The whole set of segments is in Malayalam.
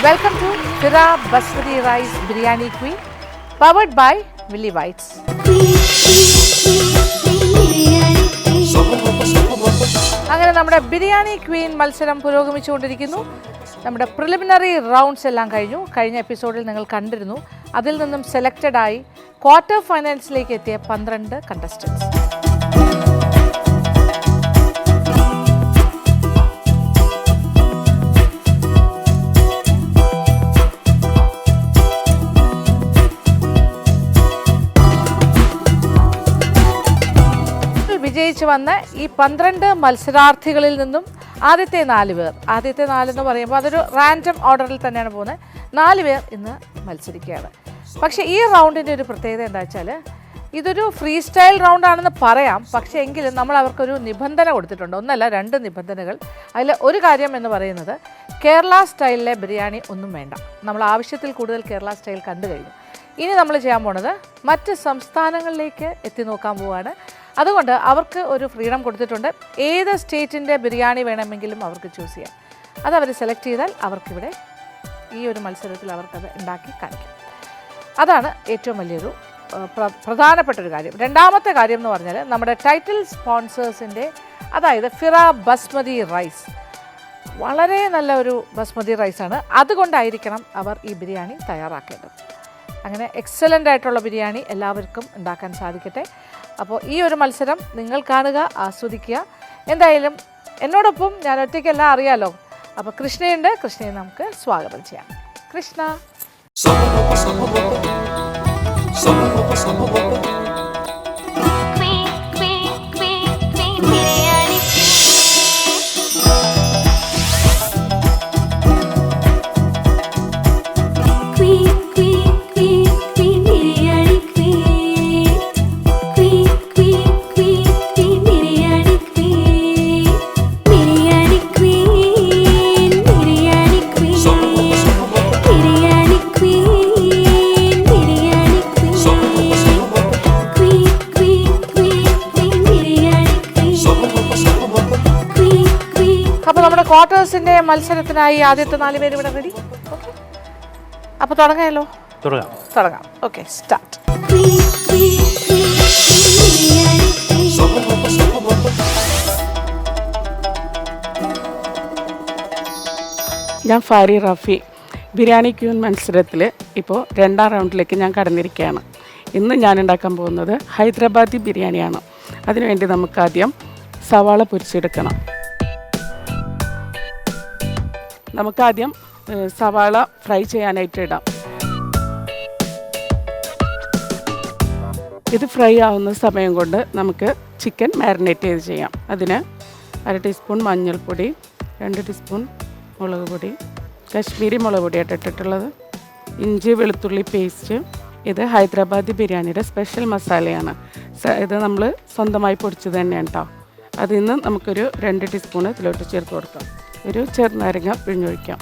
Welcome to Fira Basmati Rice Biryani Queen, powered by Millie Whites. അങ്ങനെ നമ്മുടെ ബിരിയാണി ക്വീൻ മത്സരം പുരോഗമിച്ചുകൊണ്ടിരിക്കുന്നു. നമ്മുടെ പ്രിലിമിനറി റൗണ്ട്സ് എല്ലാം കഴിഞ്ഞ എപ്പിസോഡിൽ നിങ്ങൾ കണ്ടിരുന്നു. അതിൽ നിന്നും സെലക്റ്റഡ് ആയി ക്വാർട്ടർ ഫൈനൽസിലേക്ക് എത്തിയ 12 കണ്ടസ്റ്റൻസ്. വിജയിച്ചു വന്ന ഈ 12 മത്സരാർത്ഥികളിൽ നിന്നും ആദ്യത്തെ 4 പേർ, ആദ്യത്തെ 4 എന്ന് പറയുമ്പോൾ അതൊരു റാൻഡം ഓർഡറിൽ തന്നെയാണ് പോകുന്നത്. 4 പേർ ഇന്ന് മത്സരിക്കുകയാണ്. പക്ഷേ ഈ റൗണ്ടിൻ്റെ ഒരു പ്രത്യേകത എന്താ വെച്ചാൽ ഇതൊരു ഫ്രീ സ്റ്റൈൽ റൗണ്ടാണെന്ന് പറയാം. പക്ഷേ എങ്കിലും നമ്മൾ അവർക്കൊരു നിബന്ധന കൊടുത്തിട്ടുണ്ട്. ഒന്നല്ല, 2 നിബന്ധനകൾ. അതിൽ ഒരു കാര്യം എന്ന് പറയുന്നത് കേരള സ്റ്റൈലിലെ ബിരിയാണി ഒന്നും വേണ്ട. നമ്മൾ ആവശ്യത്തിൽ കൂടുതൽ കേരള സ്റ്റൈൽ കണ്ടു കഴിഞ്ഞു. ഇനി നമ്മൾ ചെയ്യാൻ പോണത് മറ്റ് സംസ്ഥാനങ്ങളിലേക്ക് എത്തി നോക്കാൻ പോവുകയാണ്. അതുകൊണ്ട് അവർക്ക് ഒരു ഫ്രീഡം കൊടുത്തിട്ടുണ്ട്. ഏത് സ്റ്റേറ്റിൻ്റെ ബിരിയാണി വേണമെങ്കിലും അവർക്ക് ചൂസ് ചെയ്യാം. അതവർ സെലക്ട് ചെയ്താൽ അവർക്കിവിടെ ഈ ഒരു മത്സരത്തിൽ അവർക്കത് ഉണ്ടാക്കി കാണിക്കും. അതാണ് ഏറ്റവും വലിയൊരു പ്രധാനപ്പെട്ടൊരു കാര്യം. രണ്ടാമത്തെ കാര്യം എന്ന് പറഞ്ഞാൽ നമ്മുടെ ടൈറ്റിൽ സ്പോൺസേഴ്സിൻ്റെ, അതായത് ഫിറ ബസ്മതി റൈസ്, വളരെ നല്ല ഒരു ബസ്മതി റൈസാണ്. അതുകൊണ്ടായിരിക്കണം അവർ ഈ ബിരിയാണി തയ്യാറാക്കേണ്ടത്. അങ്ങനെ എക്സലൻ്റ് ആയിട്ടുള്ള ബിരിയാണി എല്ലാവർക്കും ഉണ്ടാക്കാൻ സാധിക്കട്ടെ. അപ്പോൾ ഈ ഒരു മത്സരം നിങ്ങൾ കാണുക, ആസ്വദിക്കുക. എന്തായാലും എന്നോടൊപ്പം ഞാൻ ഒറ്റയ്ക്കെല്ലാം അറിയാലോ. അപ്പോൾ കൃഷ്ണയുണ്ട്. കൃഷ്ണയെ നമുക്ക് സ്വാഗതം ചെയ്യാം. കൃഷ്ണ. അപ്പോൾ നമ്മുടെ ക്വാർട്ടേഴ്സിൻ്റെ മത്സരത്തിനായി ആദ്യത്തെ 4 പേര് ഇവിടെ റെഡി. ഓക്കെ, അപ്പോൾ തുടങ്ങാമല്ലോ. തുടങ്ങാം. Okay, start. ഞാൻ ഫാരി റാഫി. ബിരിയാണി ക്യൂൻ മത്സരത്തിൽ ഇപ്പോൾ 2ാം റൗണ്ടിലേക്ക് ഞാൻ കടന്നിരിക്കുകയാണ്. ഇന്ന് ഞാൻ ഉണ്ടാക്കാൻ പോകുന്നത് ഹൈദരാബാദി ബിരിയാണിയാണ്. അതിനുവേണ്ടി നമുക്കാദ്യം സവാള പൊരിച്ചെടുക്കണം. നമുക്കാദ്യം സവാള ഫ്രൈ ചെയ്യാനായിട്ട് ഇടാം. ഇത് ഫ്രൈ ആവുന്ന സമയം കൊണ്ട് നമുക്ക് ചിക്കൻ മാരിനേറ്റ് ചെയ്ത് ചെയ്യാം. അതിന് 1/2 ടീസ്പൂൺ മഞ്ഞൾപ്പൊടി, 2 ടീസ്പൂൺ മുളക് പൊടി, കശ്മീരി മുളക് പൊടിയായിട്ട് ഇട്ടിട്ടുള്ളത്, ഇഞ്ചി വെളുത്തുള്ളി പേസ്റ്റ്. ഇത് ഹൈദരാബാദി ബിരിയാണിയുടെ സ്പെഷ്യൽ മസാലയാണ്. ഇത് നമ്മൾ സ്വന്തമായി പൊടിച്ചത് തന്നെയാണ് കേട്ടോ. അതിൽ നിന്ന് നമുക്കൊരു 2 ടീസ്പൂൺ ഇതിലോട്ട് ചേർത്ത് കൊടുക്കാം. ഒരു ചെറുനാരങ്ങ പിഴിഞ്ഞൊഴിക്കാം.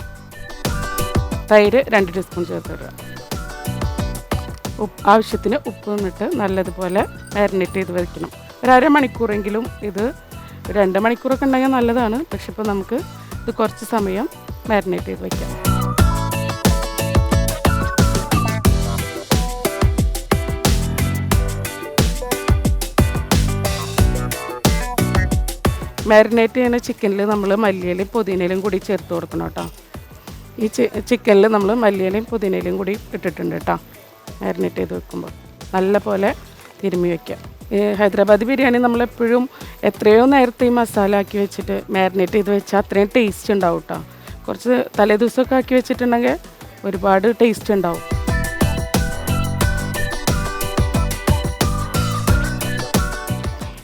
തൈര് 2 ടീസ്പൂൺ ചേർത്തിടുക. ആവശ്യത്തിന് ഉപ്പും ഇട്ട് നല്ലതുപോലെ മാരിനേറ്റ് ചെയ്ത് വയ്ക്കണം. ഒരു 1/2 മണിക്കൂറെങ്കിലും. ഇത് 2 മണിക്കൂറൊക്കെ ഉണ്ടെങ്കിൽ നല്ലതാണ്. പക്ഷെ ഇപ്പോൾ നമുക്ക് ഇത് കുറച്ച് സമയം മാരിനേറ്റ് ചെയ്ത് വയ്ക്കാം. മാരിനേറ്റ് ചെയ്യുന്ന ചിക്കനിൽ നമ്മൾ മല്ലിയിലയും പുതിനയിലും കൂടി ചേർത്ത് കൊടുക്കണം കേട്ടോ. ഈ ചിക്കനിൽ നമ്മൾ മല്ലിയിലയും പുതിനയിലും കൂടി ഇട്ടിട്ടുണ്ട് കേട്ടോ. മാരിനേറ്റ് ചെയ്ത് വെക്കുമ്പോൾ നല്ല പോലെ തിരുമ്മി വയ്ക്കുക. ഈ ഹൈദരാബാദി ബിരിയാണി നമ്മളെപ്പോഴും എത്രയോ നേരത്തെ ഈ മസാല ആക്കി വെച്ചിട്ട് മാരിനേറ്റ് ചെയ്ത് വെച്ചാൽ അത്രയും ടേസ്റ്റ് ഉണ്ടാവും കേട്ടോ. കുറച്ച് തലേ ദിവസമൊക്കെ ആക്കി വെച്ചിട്ടുണ്ടെങ്കിൽ ഒരുപാട് ടേസ്റ്റ് ഉണ്ടാവും.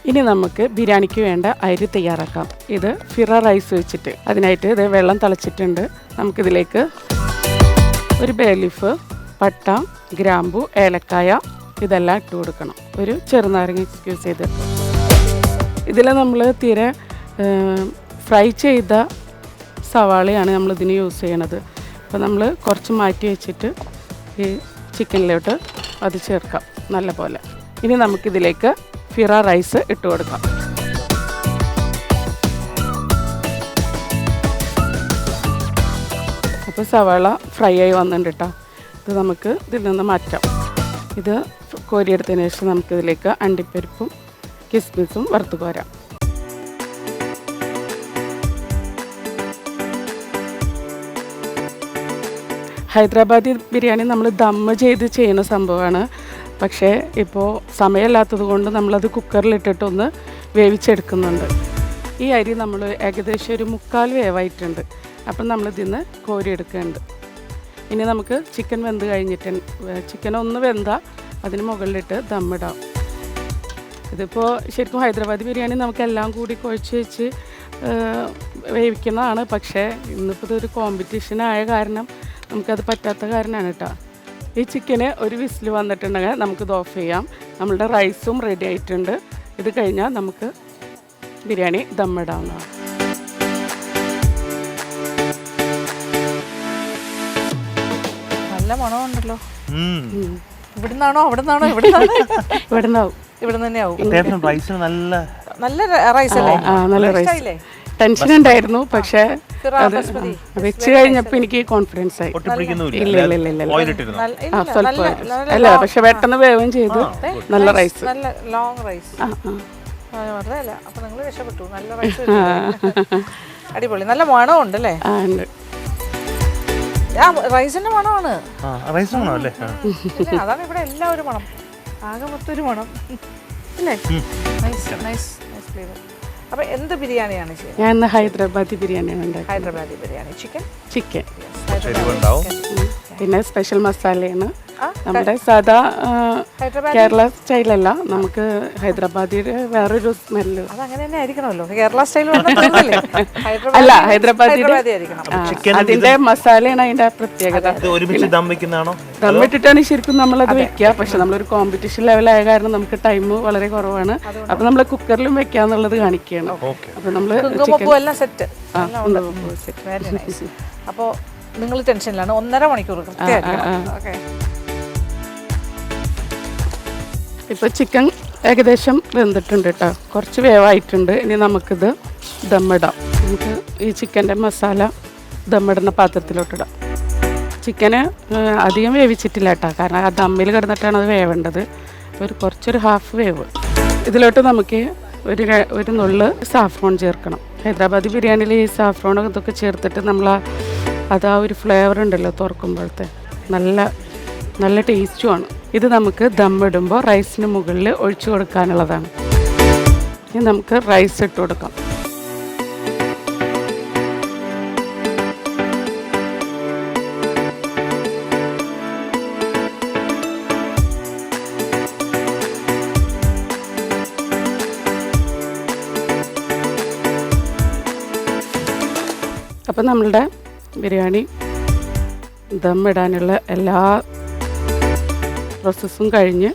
ഇനി നമുക്ക് ബിരിയാണിക്ക് വേണ്ട അരി തയ്യാറാക്കാം. ഇത് ഫിറ റൈസ് വെച്ചിട്ട് അതിനായിട്ട് ഇത് വെള്ളം തിളച്ചിട്ടുണ്ട്. നമുക്കിതിലേക്ക് ഒരു ബേ ലീഫ്, പട്ട, ഗ്രാമ്പു, ഏലക്കായ ഇതെല്ലാം ഇട്ട് കൊടുക്കണം. ഒരു ചെറുനാരങ്ങ യൂസ് ചെയ്തിട്ട് ഇതിൽ നമ്മൾ തീരെ ഫ്രൈ ചെയ്ത സവാളയാണ് നമ്മളിതിന് യൂസ് ചെയ്യണത്. അപ്പോൾ നമ്മൾ കുറച്ച് മാറ്റി വെച്ചിട്ട് ഈ ചിക്കനിലോട്ട് അത് ചേർക്കാം നല്ല പോലെ. ഇനി നമുക്കിതിലേക്ക് ഫിറ റൈസ് ഇട്ട് കൊടുക്കാം. അപ്പോൾ സവാള ഫ്രൈ ആയി വന്നിട്ടുണ്ട് കേട്ടോ. ഇത് നമുക്ക് ഇതിൽ നിന്ന് മാറ്റാം. ഇത് കോരിയെടുത്തതിന് ശേഷം നമുക്കിതിലേക്ക് അണ്ടിപ്പരിപ്പും കിസ്മിസും വറുത്ത് കോരാം. ഹൈദരാബാദി ബിരിയാണി നമ്മൾ ദമ്മ് ചെയ്ത് ചെയ്യുന്ന സംഭവമാണ്. പക്ഷേ ഇപ്പോൾ സമയമില്ലാത്തത് കൊണ്ട് നമ്മളത് കുക്കറിലിട്ടിട്ടൊന്ന് വേവിച്ചെടുക്കുന്നുണ്ട്. ഈ അരി നമ്മൾ ഏകദേശം ഒരു 3/4 വേവായിട്ടുണ്ട്. അപ്പം നമ്മളിതിന്ന് കോരിയെടുക്കുന്നുണ്ട്. ഇനി നമുക്ക് ചിക്കൻ വെന്ത് കഴിഞ്ഞിട്ട് ചിക്കൻ ഒന്ന് വെന്താൽ അതിന് മുകളിലിട്ട് ദമ്മിടാം. ഇതിപ്പോൾ ശരിക്കും ഹൈദരാബാദി ബിരിയാണി നമുക്കെല്ലാം കൂടി കുഴച്ച് വെച്ച് വേവിക്കുന്നതാണ്. പക്ഷേ ഇന്നിപ്പോൾ ഇതൊരു കോമ്പറ്റീഷനായ കാരണം നമുക്കത് പറ്റാത്ത കാരണമാണ് കേട്ടോ. ഈ ചിക്കന് ഒരു വിസിൽ വന്നിട്ടുണ്ടെങ്കിൽ നമുക്കിത് ഓഫ് ചെയ്യാം. നമ്മളുടെ റൈസും റെഡി ആയിട്ടുണ്ട്. ഇത് കഴിഞ്ഞാൽ നമുക്ക് ബിരിയാണി ദമ്മിടാവുന്നതാണ്. നല്ല മണമുണ്ടല്ലോ. ഇവിടുന്നാണോ അവിടുന്നാണോ? ഇവിടുന്നാവും. ഇവിടെ തന്നെ ആവും. നല്ല റൈസ് അല്ലേ? നല്ല റൈസ്. ടെൻഷൻ ഉണ്ടായിരുന്നു, പക്ഷേ അത് വെച്ച് കഴിഞ്ഞപ്പോൾ എനിക്ക് കോൺഫിഡൻസ് ആയി. ഇല്ല സ്വല്പം അല്ല, പക്ഷെ പെട്ടെന്ന് വേവും ചെയ്തു. നല്ല റൈസ്, നല്ല ലോങ് റൈസ്. അപ്പൊ നിങ്ങൾ രക്ഷപ്പെട്ടു. നല്ല റൈസ്, അടിപൊളി. നല്ല മണമുണ്ട് അല്ലേ? റൈസിന്റെ മണമാണ്. അതാണ് ഇവിടെ എല്ലാവരും മണം, ആകെ മൊത്തൊരു മണം അല്ലേ? Nice nice nice flavour. അപ്പൊ എന്ത് ബിരിയാണിയാണ് ചെയ്യുന്നത്? ഞാൻ ഇന്ന് ഹൈദരാബാദി ബിരിയാണിയാണ് ഉണ്ടാക്കുന്നത്. ഹൈദരാബാദി ബിരിയാണി, ചിക്കൻ പിന്നെ സ്പെഷ്യൽ മസാലയാണ്. നമ്മുടെ സാധാ കേരള സ്റ്റൈലല്ല, നമുക്ക് ഹൈദരാബാദിയുടെ വേറൊരു സ്മെല്ല്. അതങ്ങനെ തന്നെ ആയിരിക്കണമല്ലോ, കേരള സ്റ്റൈൽ അല്ല, ഹൈദരാബാദിയുടെ അതിന്റെ മസാലയാണ് അതിന്റെ പ്രത്യേകത. ദമ്മിട്ടിട്ടാണ് ശരിക്കും നമ്മളത് വെക്കുക. പക്ഷെ നമ്മളൊരു കോമ്പറ്റീഷൻ ലെവലായ കാരണം നമുക്ക് ടൈം വളരെ കുറവാണ്. അപ്പൊ നമ്മൾ കുക്കറിലും വെക്കാന്നുള്ളത് കാണിക്കുകയാണ്. അപ്പൊ നമ്മള് സെറ്റ്. അപ്പോ നിങ്ങൾ ടെൻഷനിലാണ്. 1.5 മണിക്കൂർ ഇപ്പോൾ ചിക്കൻ ഏകദേശം വെന്തിട്ടുണ്ട് കേട്ടോ, കുറച്ച് വേവായിട്ടുണ്ട്. ഇനി നമുക്കിത് ദമ്മിടാം. നമുക്ക് ഈ ചിക്കൻ്റെ മസാല ദമ്മിടുന്ന പാത്രത്തിലോട്ടിടാം. ചിക്കന് അധികം വേവിച്ചിട്ടില്ല കേട്ടോ, കാരണം ആ ദമ്മിൽ കിടന്നിട്ടാണ് അത് വേവേണ്ടത്. കുറച്ചൊരു ഹാഫ് വേവ്. ഇതിലോട്ട് നമുക്ക് ഒരു നുള്ള് സാഫ്രോൺ ചേർക്കണം. ഹൈദരാബാദി ബിരിയാണിയിൽ ഈ സാഫ്രോൺ ഇതൊക്കെ ചേർത്തിട്ട് നമ്മൾ അതാ ഒരു ഫ്ലേവർ ഉണ്ടല്ലോ തുറക്കുമ്പോഴത്തെ, നല്ല ടേസ്റ്റുമാണ്. ഇത് നമുക്ക് ദമ്മിടുമ്പോൾ റൈസിന് മുകളിൽ ഒഴിച്ചു കൊടുക്കാനുള്ളതാണ്. ഇനി നമുക്ക് റൈസ് ഇട്ട് കൊടുക്കാം. അപ്പം നമ്മളുടെ ബിരിയാണി ദമ്മിടാനുള്ള എല്ലാ പ്രോസസ്സും കഴിഞ്ഞ്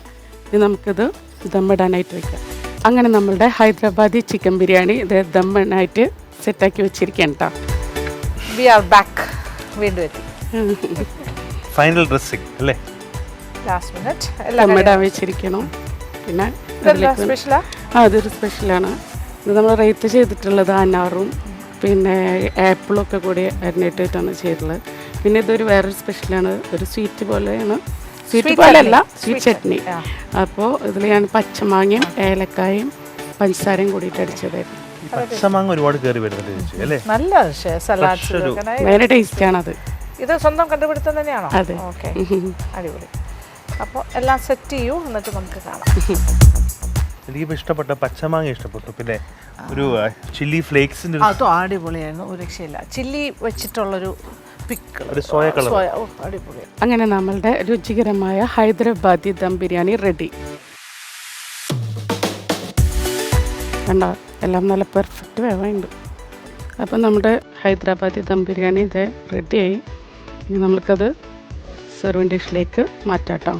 ഇനി നമുക്കിത് ദമ്മിടാനായിട്ട് വയ്ക്കാം. അങ്ങനെ നമ്മളുടെ ഹൈദരാബാദി ചിക്കൻ ബിരിയാണി ഇത് ദമ്മിടാനായിട്ട് സെറ്റാക്കി വെച്ചിരിക്കുകയാണ് കേട്ടോ. We are back. വീണ്ടും എത്തി. ഫൈനൽ ഡ്രസ്സിംഗ് അല്ലേ? ലാസ്റ്റ് മിനിറ്റ് ദമ്മിടാൻ വെച്ചിരിക്കണം. പിന്നെ അതൊരു സ്പെഷ്യലാണ്. ഇത് നമ്മൾ റേറ്റ് ചെയ്തിട്ടുള്ളത് അനാറും പിന്നെ ആപ്പിളൊക്കെ കൂടി അരിഞ്ഞിട്ടിട്ടാണ് ചെയ്തിട്ടുള്ളത്. പിന്നെ ഇതൊരു വേറൊരു സ്പെഷ്യലാണ്, ഒരു സ്വീറ്റ് പോലെയാണ്. സ്വീറ്റ് പോലെയല്ല, സ്വീറ്റ് ചട്നി. അപ്പോൾ ഇതിൽ ഞാൻ പച്ചമാങ്ങയും ഏലക്കായും പഞ്ചസാരയും കൂടിയിട്ട് അടിച്ചതായിരുന്നു. ഭയങ്കര ടേസ്റ്റാണത്. ഇത് സ്വന്തം കണ്ടുപിടുത്തം തന്നെയാണോ? അതെ. ഓക്കെ, അടിപൊളി. അപ്പോൾ എല്ലാം സെറ്റ് ചെയ്യൂ, എന്നിട്ട് നമുക്ക് കാണാം. എനിക്കിപ്പോൾ ഇഷ്ടപ്പെട്ട പച്ചമാങ്ങ ഇഷ്ടപ്പെട്ടു. പിന്നെ ഒരു ചില്ലി ഫ്ലേക്സിന്റെ അതോ അടിപൊളിയായിരുന്നു, ഒരു രക്ഷയില്ല. ചില്ലി വെച്ചിട്ടുള്ളൊരു അടിപൊളി. അങ്ങനെ നമ്മളുടെ രുചികരമായ ഹൈദരാബാദി ദം ബിരിയാണി റെഡി. കണ്ട എല്ലാം നല്ല പെർഫെക്റ്റ് വേവുണ്ട്. അപ്പം നമ്മുടെ ഹൈദരാബാദി ദം ബിരിയാണി ഇത് റെഡിയായി. ഇനി നമുക്കത് സെർവിങ് ഡിഷിലേക്ക് മാറ്റാം.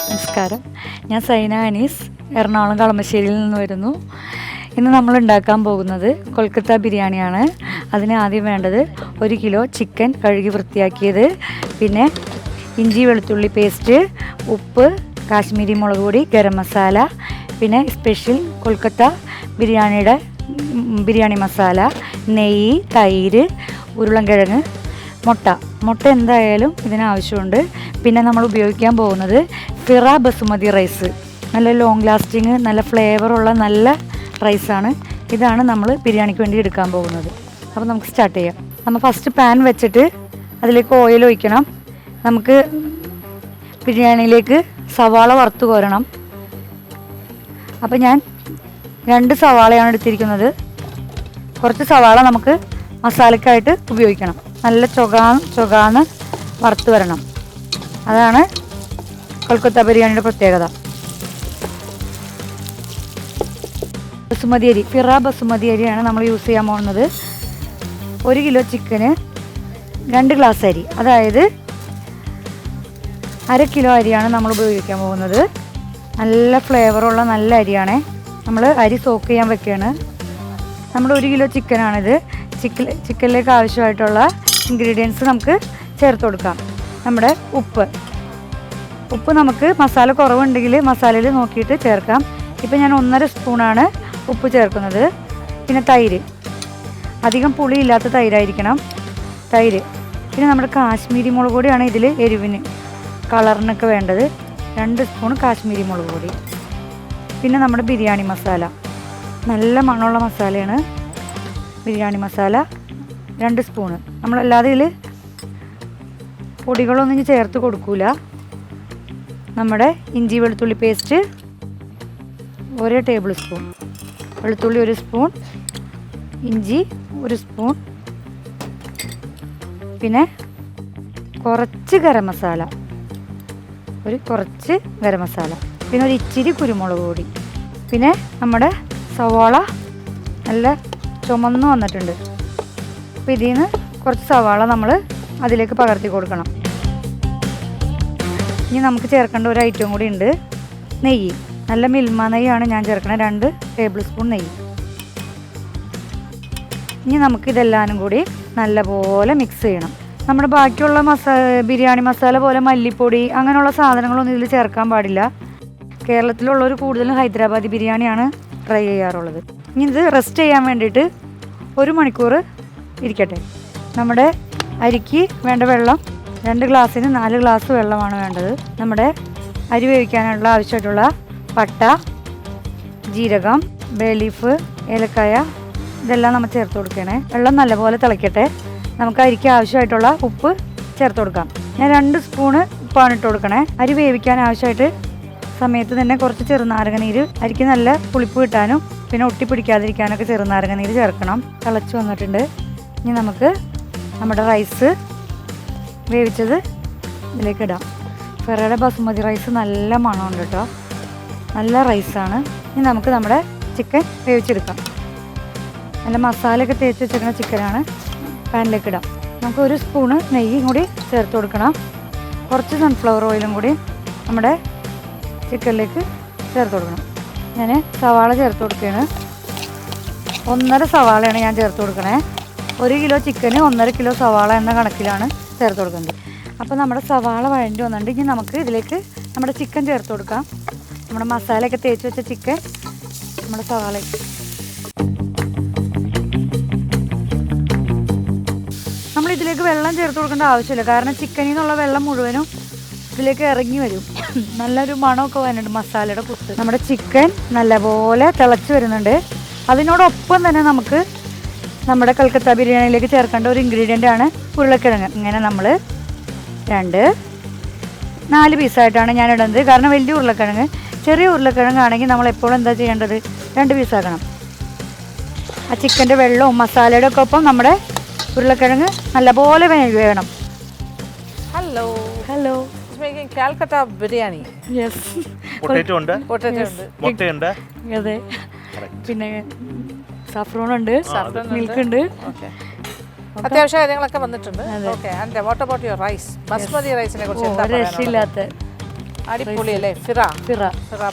നമസ്കാരം, ഞാൻ സൈന അനീസ്, എറണാകുളം കളമശ്ശേരിയിൽ നിന്ന് വരുന്നു. ഇന്ന് നമ്മൾ ഉണ്ടാക്കാൻ പോകുന്നത് കൊൽക്കത്ത ബിരിയാണിയാണ്. അതിന് ആദ്യം വേണ്ടത് 1 കിലോ ചിക്കൻ കഴുകി വൃത്തിയാക്കിയത്, പിന്നെ ഇഞ്ചി വെളുത്തുള്ളി പേസ്റ്റ്, ഉപ്പ്, കാശ്മീരി മുളക് പൊടി, ഗരം മസാല, പിന്നെ സ്പെഷ്യൽ കൊൽക്കത്ത ബിരിയാണി മസാല, നെയ്യ്, തൈര്, ഉരുളൻകിഴങ്ങ്, മുട്ട എന്തായാലും ഇതിനാവശ്യമുണ്ട്. പിന്നെ നമ്മൾ ഉപയോഗിക്കാൻ പോകുന്നത് ഫിറ ബസുമതി റൈസ്, നല്ല ലോങ് ലാസ്റ്റിങ്, നല്ല ഫ്ലേവറുള്ള നല്ല റൈസാണ്. ഇതാണ് നമ്മൾ ബിരിയാണിക്ക് വേണ്ടി എടുക്കാൻ പോകുന്നത്. അപ്പോൾ നമുക്ക് സ്റ്റാർട്ട് ചെയ്യാം. നമ്മൾ ഫസ്റ്റ് പാൻ വെച്ചിട്ട് അതിലേക്ക് ഓയിൽ ഒഴിക്കണം. നമുക്ക് ബിരിയാണിയിലേക്ക് സവാള വറുത്ത് കോരണം. അപ്പോൾ ഞാൻ 2 സവാളയാണ് എടുത്തിരിക്കുന്നത്. കുറച്ച് സവാള നമുക്ക് മസാലയ്ക്കായിട്ട് ഉപയോഗിക്കണം. നല്ല ചൊകാന്ന് വറുത്ത് വരണം. അതാണ് കൊൽക്കത്ത ബിരിയാണിയുടെ പ്രത്യേകത. ബസുമതി അരി, ഫിറ ബസുമതി അരിയാണ് നമ്മൾ യൂസ് ചെയ്യാൻ പോകുന്നത്. 1 കിലോ ചിക്കന് 2 ഗ്ലാസ് അരി, അതായത് 1/2 കിലോ അരിയാണ് നമ്മൾ ഉപയോഗിക്കാൻ പോകുന്നത്. നല്ല ഫ്ലേവറുള്ള നല്ല അരിയാണ്. നമ്മൾ അരി സോക്ക് ചെയ്യാൻ വെക്കുകയാണ്. നമ്മുടെ 1 കിലോ ചിക്കനാണിത്. ചിക്കനിലേക്ക് ആവശ്യമായിട്ടുള്ള ഇൻഗ്രീഡിയൻസ് നമുക്ക് ചേർത്ത് കൊടുക്കാം. നമ്മുടെ ഉപ്പ് നമുക്ക് മസാല കുറവുണ്ടെങ്കിൽ മസാലയിൽ നോക്കിയിട്ട് ചേർക്കാം. ഇപ്പം ഞാൻ 1.5 സ്പൂണാണ് ഉപ്പ് ചേർക്കുന്നത്. പിന്നെ തൈര്, അധികം പുളിയില്ലാത്ത തൈരായിരിക്കണം തൈര്. പിന്നെ നമ്മുടെ കാശ്മീരി മുളക് പൊടിയാണ് ഇതിൽ എരിവിന് കളറിനൊക്കെ വേണ്ടത്. 2 സ്പൂൺ കാശ്മീരി മുളക് പൊടി. പിന്നെ നമ്മുടെ ബിരിയാണി മസാല, നല്ല മണമുള്ള മസാലയാണ് ബിരിയാണി മസാല, 2 സ്പൂണ്. നമ്മളല്ലാതെ ഇതിൽ പൊടികളൊന്നും ചേർത്ത് കൊടുക്കൂല. നമ്മുടെ ഇഞ്ചി വെളുത്തുള്ളി പേസ്റ്റ് 1 ടേബിൾ സ്പൂൺ, വെളുത്തുള്ളി 1 സ്പൂൺ, ഇഞ്ചി 1 സ്പൂൺ, പിന്നെ കുറച്ച് ഗരം മസാല, കുറച്ച് ഗരം മസാല, പിന്നെ ഒരു ഇച്ചിരി കുരുമുളക് പൊടി. പിന്നെ നമ്മുടെ സവാള നല്ല ചുമന്ന് വന്നിട്ടുണ്ട്. അപ്പോൾ ഇതിൽ നിന്ന് കുറച്ച് സവാള നമ്മൾ അതിലേക്ക് പകർത്തി കൊടുക്കണം. ഇനി നമുക്ക് ചേർക്കേണ്ട ഒരു ഐറ്റം കൂടി ഉണ്ട്, നെയ്യ്. നല്ല മിൽമ നെയ്യാണ് ഞാൻ ചേർക്കണത്, 2 ടേബിൾ സ്പൂൺ നെയ്യ്. ഇനി നമുക്കിതെല്ലാനും കൂടി നല്ലപോലെ മിക്സ് ചെയ്യണം. നമ്മുടെ ബാക്കിയുള്ള ബിരിയാണി മസാല പോലെ മല്ലിപ്പൊടി അങ്ങനെയുള്ള സാധനങ്ങളൊന്നും ഇതിൽ ചേർക്കാൻ പാടില്ല. കേരളത്തിലുള്ളവർ കൂടുതലും ഹൈദരാബാദി ബിരിയാണിയാണ് ട്രൈ ചെയ്യാറുള്ളത്. ഇനി ഇത് റെസ്റ്റ് ചെയ്യാൻ വേണ്ടിയിട്ട് 1 മണിക്കൂർ ഇരിക്കട്ടെ. നമ്മുടെ അരിക്ക് വേണ്ട വെള്ളം 2 ഗ്ലാസ്സിന് 4 ഗ്ലാസ് വെള്ളമാണ് വേണ്ടത്. നമ്മുടെ അരി വേവിക്കാനുള്ള ആവശ്യമായിട്ടുള്ള പട്ട, ജീരകം, ബേ ലീഫ്, ഏലക്കായ ഇതെല്ലാം നമ്മൾ ചേർത്ത് കൊടുക്കണേ. വെള്ളം നല്ലപോലെ തിളയ്ക്കട്ടെ. നമുക്ക് അരിക്ക് ആവശ്യമായിട്ടുള്ള ഉപ്പ് ചേർത്ത് കൊടുക്കാം. ഞാൻ 2 സ്പൂണ് ഉപ്പാണ് ഇട്ട് കൊടുക്കണേ. അരി വേവിക്കാൻ ആവശ്യമായിട്ട് സമയത്ത് തന്നെ കുറച്ച് ചെറുനാരങ്ങ നീര്, അരിക്ക് നല്ല പുളിപ്പ് കിട്ടാനും പിന്നെ ഒട്ടിപ്പിടിക്കാതിരിക്കാനൊക്കെ ചെറുനാരങ്ങ നീര് ചേർക്കണം. തിളച്ച് വന്നിട്ടുണ്ട്. ഇനി നമുക്ക് നമ്മുടെ റൈസ് വേവിച്ചത് ഇതിലേക്ക് ഇടാം. ഫെറയുടെ ബസുമതി റൈസ് നല്ല മണമുണ്ട് കേട്ടോ, നല്ല റൈസാണ്. ഇനി നമുക്ക് നമ്മുടെ ചിക്കൻ വേവിച്ചെടുക്കാം. നല്ല മസാലയൊക്കെ തേച്ച് വെച്ചിരിക്കുന്ന ചിക്കനാണ്. പാനിലേക്ക് ഇടാം. നമുക്ക് 1 സ്പൂണ് നെയ്യും കൂടി ചേർത്ത് കൊടുക്കണം. കുറച്ച് സൺഫ്ലവർ ഓയിലും കൂടി നമ്മുടെ ചിക്കനിലേക്ക് ചേർത്ത് കൊടുക്കണം. ഞാൻ സവാള ചേർത്ത് കൊടുക്കുകയാണ്. 1.5 സവാളയാണ് ഞാൻ ചേർത്ത് കൊടുക്കണേ. 1 കിലോ ചിക്കന് 1.5 കിലോ സവാള എന്ന കണക്കിലാണ് ചേർത്ത് കൊടുക്കുന്നത്. അപ്പോൾ നമ്മുടെ സവാള വഴണ്ടി വന്നിട്ടുണ്ട്. ഇനി നമുക്ക് ഇതിലേക്ക് നമ്മുടെ ചിക്കൻ ചേർത്ത് കൊടുക്കാം. നമ്മുടെ മസാലയൊക്കെ തേച്ച് വെച്ച ചിക്കൻ നമ്മുടെ സവാളയ്ക്ക് നമ്മളിതിലേക്ക് വെള്ളം ചേർത്ത് കൊടുക്കേണ്ട ആവശ്യമില്ല. കാരണം ചിക്കനിൽ നിന്നുള്ള വെള്ളം മുഴുവനും ഇതിലേക്ക് ഇറങ്ങി വരും. നല്ലൊരു മണമൊക്കെ വരുന്നുണ്ട് മസാലയുടെ കുത്ത്. നമ്മുടെ ചിക്കൻ നല്ലപോലെ തിളച്ച് വരുന്നുണ്ട്. അതിനോടൊപ്പം തന്നെ നമുക്ക് നമ്മുടെ കൽക്കത്ത ബിരിയാണിയിലേക്ക് ചേർക്കേണ്ട ഒരു ഇൻഗ്രീഡിയൻ്റ് ആണ് ഉരുളക്കിഴങ്ങ്. ഇങ്ങനെ നമ്മൾ 4 പീസായിട്ടാണ് ഞാൻ ഇടുന്നത്. കാരണം വലിയ ഉരുളക്കിഴങ്ങ്, ചെറിയ ഉരുളക്കിഴങ്ങാണെങ്കിൽ നമ്മൾ എപ്പോഴും എന്താ ചെയ്യേണ്ടത്, 2 പീസാക്കണം. ആ ചിക്കൻ്റെ വെള്ളവും മസാലയുടെ ഒക്കെ ഒപ്പം നമ്മുടെ ഉരുളക്കിഴങ്ങ് നല്ലപോലെ വേണം. Hello hello, making Calcutta biryani. Yes, potato ഉണ്ട്, പൊട്ടറ്റോ ഉണ്ട്, മുട്ടയുണ്ട്, അതെ, പിന്നെ സാഫ്രോൺ ഉണ്ട്, മിൽക്ക് ഉണ്ട്. ഓക്കെ, അത്യാവശ്യം കാര്യങ്ങളൊക്കെ വന്നിട്ടുണ്ട്. Okay, and what about your rice? Basmati റൈസിനെ കുറിച്ച് എന്താ പറയാനുള്ളത്? രക്ഷയില്ലാത്ത അടിപൊളി അല്ലേ? ഫിറ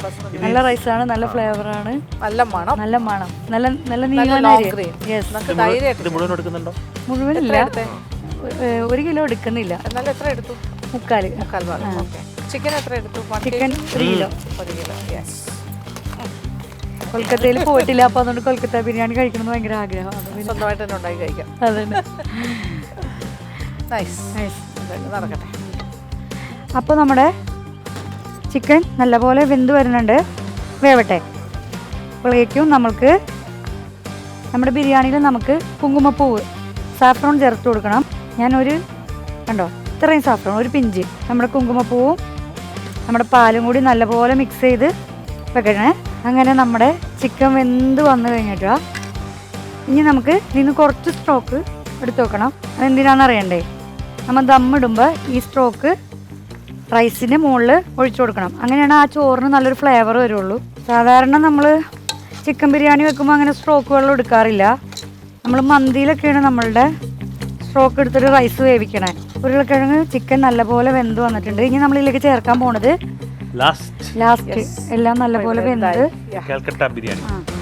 ബസ്മതി നല്ല റൈസാണ്, നല്ല ഫ്ലേവറാണ്, നല്ല മണം, നല്ല മണം, നല്ല നല്ല long grain. യെസ്. നമുക്ക് ധൈര്യമായിട്ട് ഇത് മുഴുവൻ എടുക്കുന്നുണ്ടോ? മുഴുവനില്ല, 1 കിലോ എടുക്കുന്നില്ല. എന്നാലും എത്ര എടുത്തു? 3/4 ഭാഗം. ഓക്കെ, ചിക്കൻ എത്ര എടുത്തു? Chicken 1 kilo. 1 കിലോ. യെസ്. കൊൽക്കത്തയിൽ പോയിട്ടില്ല, അപ്പോൾ അതുകൊണ്ട് കൊൽക്കത്ത ബിരിയാണി കഴിക്കണം എന്ന് ഭയങ്കര ആഗ്രഹം. സ്വന്തമായിട്ട് തന്നെ ഉണ്ടാക്കി കഴിക്കാം. അതന്നെ. Nice, nice. നടക്കട്ടെ. അപ്പോൾ നമ്മുടെ ചിക്കൻ നല്ലപോലെ വെന്ത് വരുന്നുണ്ട്, വേവട്ടെ. അപ്പോഴേക്കും നമ്മൾക്ക് നമ്മുടെ ബിരിയാണിയിൽ നമുക്ക് കുങ്കുമപ്പൂവ്, സാഫ്രോൺ ചേർത്ത് കൊടുക്കണം. ഞാനൊരു കണ്ടോ ഇത്രയും സാഫ്രോൺ, ഒരു പിഞ്ച് നമ്മുടെ കുങ്കുമപ്പൂവും നമ്മുടെ പാലും കൂടി നല്ലപോലെ മിക്സ് ചെയ്ത് വെക്കണേ. അങ്ങനെ നമ്മുടെ ചിക്കൻ വെന്ത് വന്നു കഴിഞ്ഞിട്ടാ ഇനി നമുക്ക് ഇതിന് കുറച്ച് സ്ട്രോക്ക് എടുത്ത് വെക്കണം. അതെന്തിനാണെന്ന് അറിയണ്ടേ, നമ്മൾ ദമ്മിടുമ്പോൾ ഈ സ്ട്രോക്ക് റൈസിൻ്റെ മുകളിൽ ഒഴിച്ചു കൊടുക്കണം. അങ്ങനെയാണ് ആ ചോറിന് നല്ലൊരു ഫ്ലേവർ വരുള്ളൂ. സാധാരണ നമ്മൾ ചിക്കൻ ബിരിയാണി വെക്കുമ്പോൾ അങ്ങനെ സ്ട്രോക്ക് വെള്ളം എടുക്കാറില്ല. നമ്മൾ മന്തിയിലൊക്കെയാണ് നമ്മളുടെ സ്ട്രോക്ക് എടുത്തിട്ട് റൈസ് വേവിക്കണേ. ഉരുളക്കിഴങ്ങ് ചിക്കൻ നല്ലപോലെ വെന്ത് വന്നിട്ടുണ്ട്. ഇനി നമ്മളിതിലേക്ക് ചേർക്കാൻ പോണത് ലാസ്റ്റ് എല്ലാം നല്ലപോലെ വെന്ത്, കൽക്കട്ട ബിരിയാണി,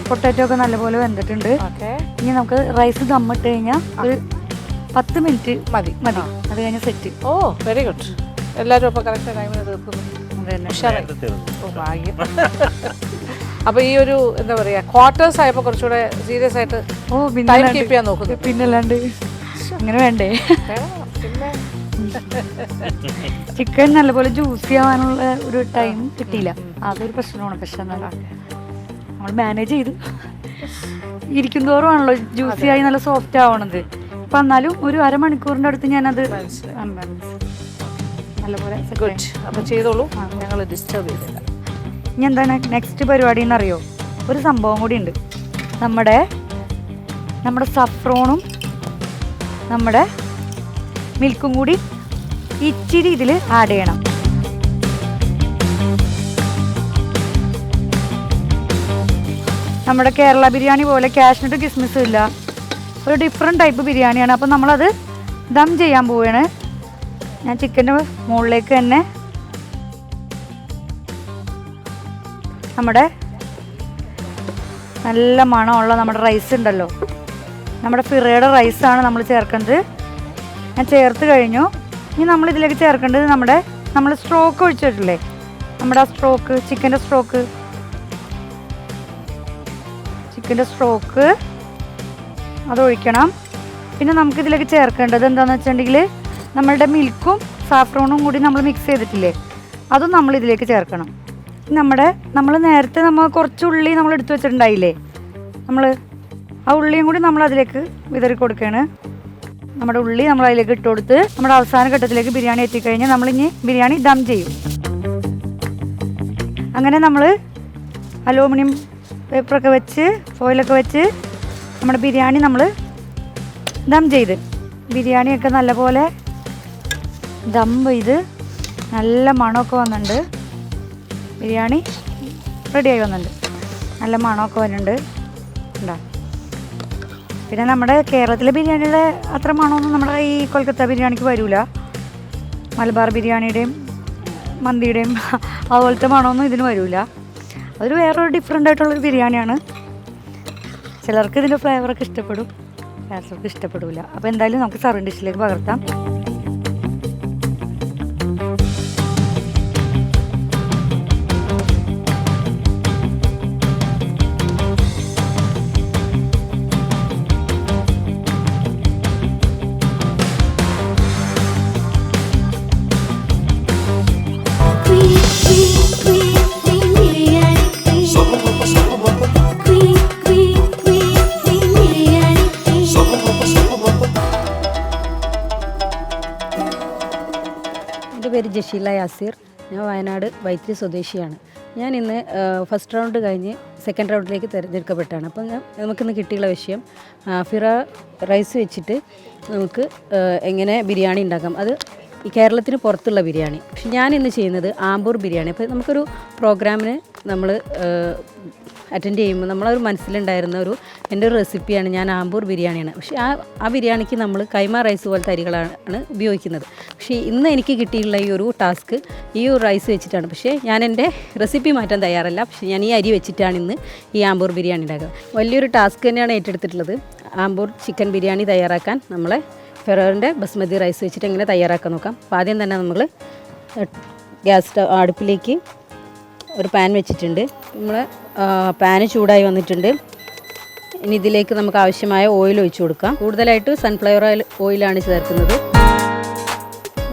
പൊട്ടാറ്റോ ഒക്കെ നല്ലപോലെ വെന്തിട്ടുണ്ട്. ഇനി നമുക്ക് റൈസ് ദമ്മിട്ട് കഴിഞ്ഞാൽ ഒരു 10 മിനിറ്റ് മതി. അത് കഴിഞ്ഞ് സെറ്റ്. ഓ, വെരി ഗുഡ്. എല്ലാവരും അപ്പോൾ കറക്റ്റ് ടൈമിന് തീർക്കുന്നു. അപ്പൊ ഈ ഒരു എന്താ പറയാ, ക്വാർട്ടേഴ്സ് ആയപ്പോൾ കുറച്ചുകൂടെ സീരിയസ് ആയിട്ട് ടൈം കീപ്പ് ചെയ്യാൻ നോക്കുന്നു. പിന്നല്ലാണ്ട് അങ്ങനെ വേണ്ടേ. പിന്നെ ചിക്കൻ നല്ലപോലെ ജ്യൂസി ആവാനുള്ള ഒരു ടൈം കിട്ടിയില്ല, അതൊരു പ്രശ്നമാണ്. പക്ഷെ എന്നാലും നമ്മൾ മാനേജ് ചെയ്തു. ഇരിക്കും തോറുമാണല്ലോ ജ്യൂസി ആയി നല്ല സോഫ്റ്റ് ആവണത്. അപ്പം എന്നാലും ഒരു അരമണിക്കൂറിൻ്റെ അടുത്ത് ഞാനത് നല്ലപോലെ ഗുഡ്. അപ്പം ചെയ്തോളൂ, ഞങ്ങൾ ഡിസ്റ്റർബ് ചെയ്തില്ല. ഇനി എന്താണ് നെക്സ്റ്റ് പരിപാടി എന്നറിയോ? ഒരു സംഭവം കൂടി ഉണ്ട്. നമ്മുടെ സഫ്രോണും നമ്മുടെ മിൽക്കും കൂടി ഇച്ചിരി ഇതിൽ ആഡ് ചെയ്യണം. നമ്മുടെ കേരള ബിരിയാണി പോലെ കാഷ്നട്ട് കിസ്മിസും ഇല്ല, ഒരു ഡിഫറെൻറ്റ് ടൈപ്പ് ബിരിയാണിയാണ്. അപ്പോൾ നമ്മളത് ദം ചെയ്യാൻ പോവുകയാണ്. ഞാൻ ചിക്കൻ്റെ മുകളിലേക്ക് തന്നെ നമ്മുടെ നല്ല മണമുള്ള നമ്മുടെ റൈസ് ഉണ്ടല്ലോ, നമ്മുടെ ഫിറയുടെ റൈസാണ് നമ്മൾ ചേർക്കുന്നത്. ഞാൻ ചേർത്ത് കഴിഞ്ഞു. ഇനി നമ്മളിതിലേക്ക് ചേർക്കേണ്ടത് നമ്മൾ സ്ട്രോക്ക് ഒഴിച്ചിട്ടില്ലേ, നമ്മുടെ ആ സ്ട്രോക്ക്, ചിക്കൻ്റെ സ്ട്രോക്ക് അതൊഴിക്കണം. പിന്നെ നമുക്കിതിലേക്ക് ചേർക്കേണ്ടത് എന്താണെന്ന് വെച്ചിട്ടുണ്ടെങ്കിൽ നമ്മളുടെ മിൽക്കും സാഫ്രോണും കൂടി നമ്മൾ മിക്സ് ചെയ്തിട്ടില്ലേ, അതും നമ്മളിതിലേക്ക് ചേർക്കണം. നമ്മൾ നേരത്തെ കുറച്ച് ഉള്ളി നമ്മൾ എടുത്തു വെച്ചിട്ടുണ്ടായില്ലേ, ആ ഉള്ളിയും കൂടി നമ്മൾ അതിലേക്ക് വിതറി കൊടുക്കുകയാണ്. നമ്മുടെ ഉള്ളി നമ്മൾ അതിലേക്ക് ഇട്ട് കൊടുത്ത് നമ്മുടെ അവസാന ഘട്ടത്തിലേക്ക് ബിരിയാണി എത്തിക്കഴിഞ്ഞാൽ നമ്മളിനി ബിരിയാണി ദം ചെയ്യും. അങ്ങനെ നമ്മൾ അലൂമിനിയം പേപ്പറൊക്കെ വെച്ച് ഫോയിലൊക്കെ വെച്ച് നമ്മുടെ ബിരിയാണി നമ്മൾ ദം ചെയ്ത്, ബിരിയാണിയൊക്കെ നല്ലപോലെ ദം ചെയ്ത് നല്ല മണമൊക്കെ വന്നിട്ടുണ്ട്. ബിരിയാണി റെഡിയായി വന്നിട്ടുണ്ട്, നല്ല മണമൊക്കെ വരുന്നുണ്ട്. ഉണ്ടോ? പിന്നെ നമ്മുടെ കേരളത്തിലെ ബിരിയാണിയുടെ അത്ര മണമൊന്നും നമ്മുടെ ഈ കൊൽക്കത്ത ബിരിയാണിക്ക് വരില്ല. മലബാർ ബിരിയാണിയുടെയും മന്തിയുടെയും അതുപോലത്തെ മണമൊന്നും ഇതിന് വരില്ല. അതൊരു വേറൊരു ഡിഫറെൻ്റ് ആയിട്ടുള്ളൊരു ബിരിയാണിയാണ്. ചിലർക്ക് ഇതിൻ്റെ ഫ്ലേവറൊക്കെ ഇഷ്ടപ്പെടും, ചിലർക്ക് ഇഷ്ടപ്പെടില്ല. അപ്പോൾ എന്തായാലും നമുക്ക് സർവിങ് ഡിഷിലേക്ക് പകർത്താം. So ജഷീല യാസീർ. ഞാൻ വയനാട് വൈത്തിരി സ്വദേശിയാണ്. ഞാൻ ഇന്ന് ഫസ്റ്റ് റൗണ്ട് കഴിഞ്ഞ് സെക്കൻഡ് റൗണ്ടിലേക്ക് തിരഞ്ഞെടുക്കപ്പെട്ടാണ്. അപ്പം നമുക്കിന്ന് കിട്ടിയുള്ള വിഷയം ഫിറ റൈസ് വെച്ചിട്ട് നമുക്ക് എങ്ങനെ ബിരിയാണി ഉണ്ടാക്കാം, അത് ഈ കേരളത്തിന് പുറത്തുള്ള ബിരിയാണി. പക്ഷെ ഞാൻ ഇന്ന് ചെയ്യുന്നത് ആമ്പൂർ ബിരിയാണി. അപ്പോൾ നമുക്കൊരു പ്രോഗ്രാമിന് നമ്മൾ അറ്റൻഡ് ചെയ്യുമ്പോൾ നമ്മളൊരു മനസ്സിലുണ്ടായിരുന്ന എൻ്റെ ഒരു റെസിപ്പിയാണ് ഞാൻ ആമ്പൂർ ബിരിയാണിയാണ്. പക്ഷേ ആ ബിരിയാണിക്ക് നമ്മൾ കൈമ റൈസ് പോലത്തെ അരികളാണ് ഉപയോഗിക്കുന്നത്. പക്ഷേ ഇന്ന് എനിക്ക് കിട്ടിയുള്ള ഈ ഒരു ടാസ്ക് ഈ ഒരു റൈസ് വെച്ചിട്ടാണ്. പക്ഷേ ഞാൻ എൻ്റെ റെസിപ്പി മാറ്റാൻ തയ്യാറല്ല. പക്ഷേ ഞാൻ ഈ അരി വെച്ചിട്ടാണ് ഇന്ന് ഈ ആമ്പൂർ ബിരിയാണി ഉണ്ടാക്കുക. വലിയൊരു ടാസ്ക് തന്നെയാണ് ഏറ്റെടുത്തിട്ടുള്ളത്. ആമ്പൂർ ചിക്കൻ ബിരിയാണി തയ്യാറാക്കാൻ നമ്മളെ ഫെറോറിൻ്റെ ബസ്മതി റൈസ് വെച്ചിട്ട് എങ്ങനെ തയ്യാറാക്കാൻ നോക്കാം. അപ്പോൾ ആദ്യം തന്നെ നമ്മൾ ഗ്യാസ് അടുപ്പിലേക്ക് ഒരു പാൻ വെച്ചിട്ടുണ്ട്. നമ്മൾ പാന് ചൂടായി വന്നിട്ടുണ്ട്. ഇനി ഇതിലേക്ക് നമുക്ക് ആവശ്യമായ ഓയിൽ ഒഴിച്ചു കൊടുക്കാം. കൂടുതലായിട്ട് സൺഫ്ലവർ ഓയിലാണ് ചേർക്കുന്നത്.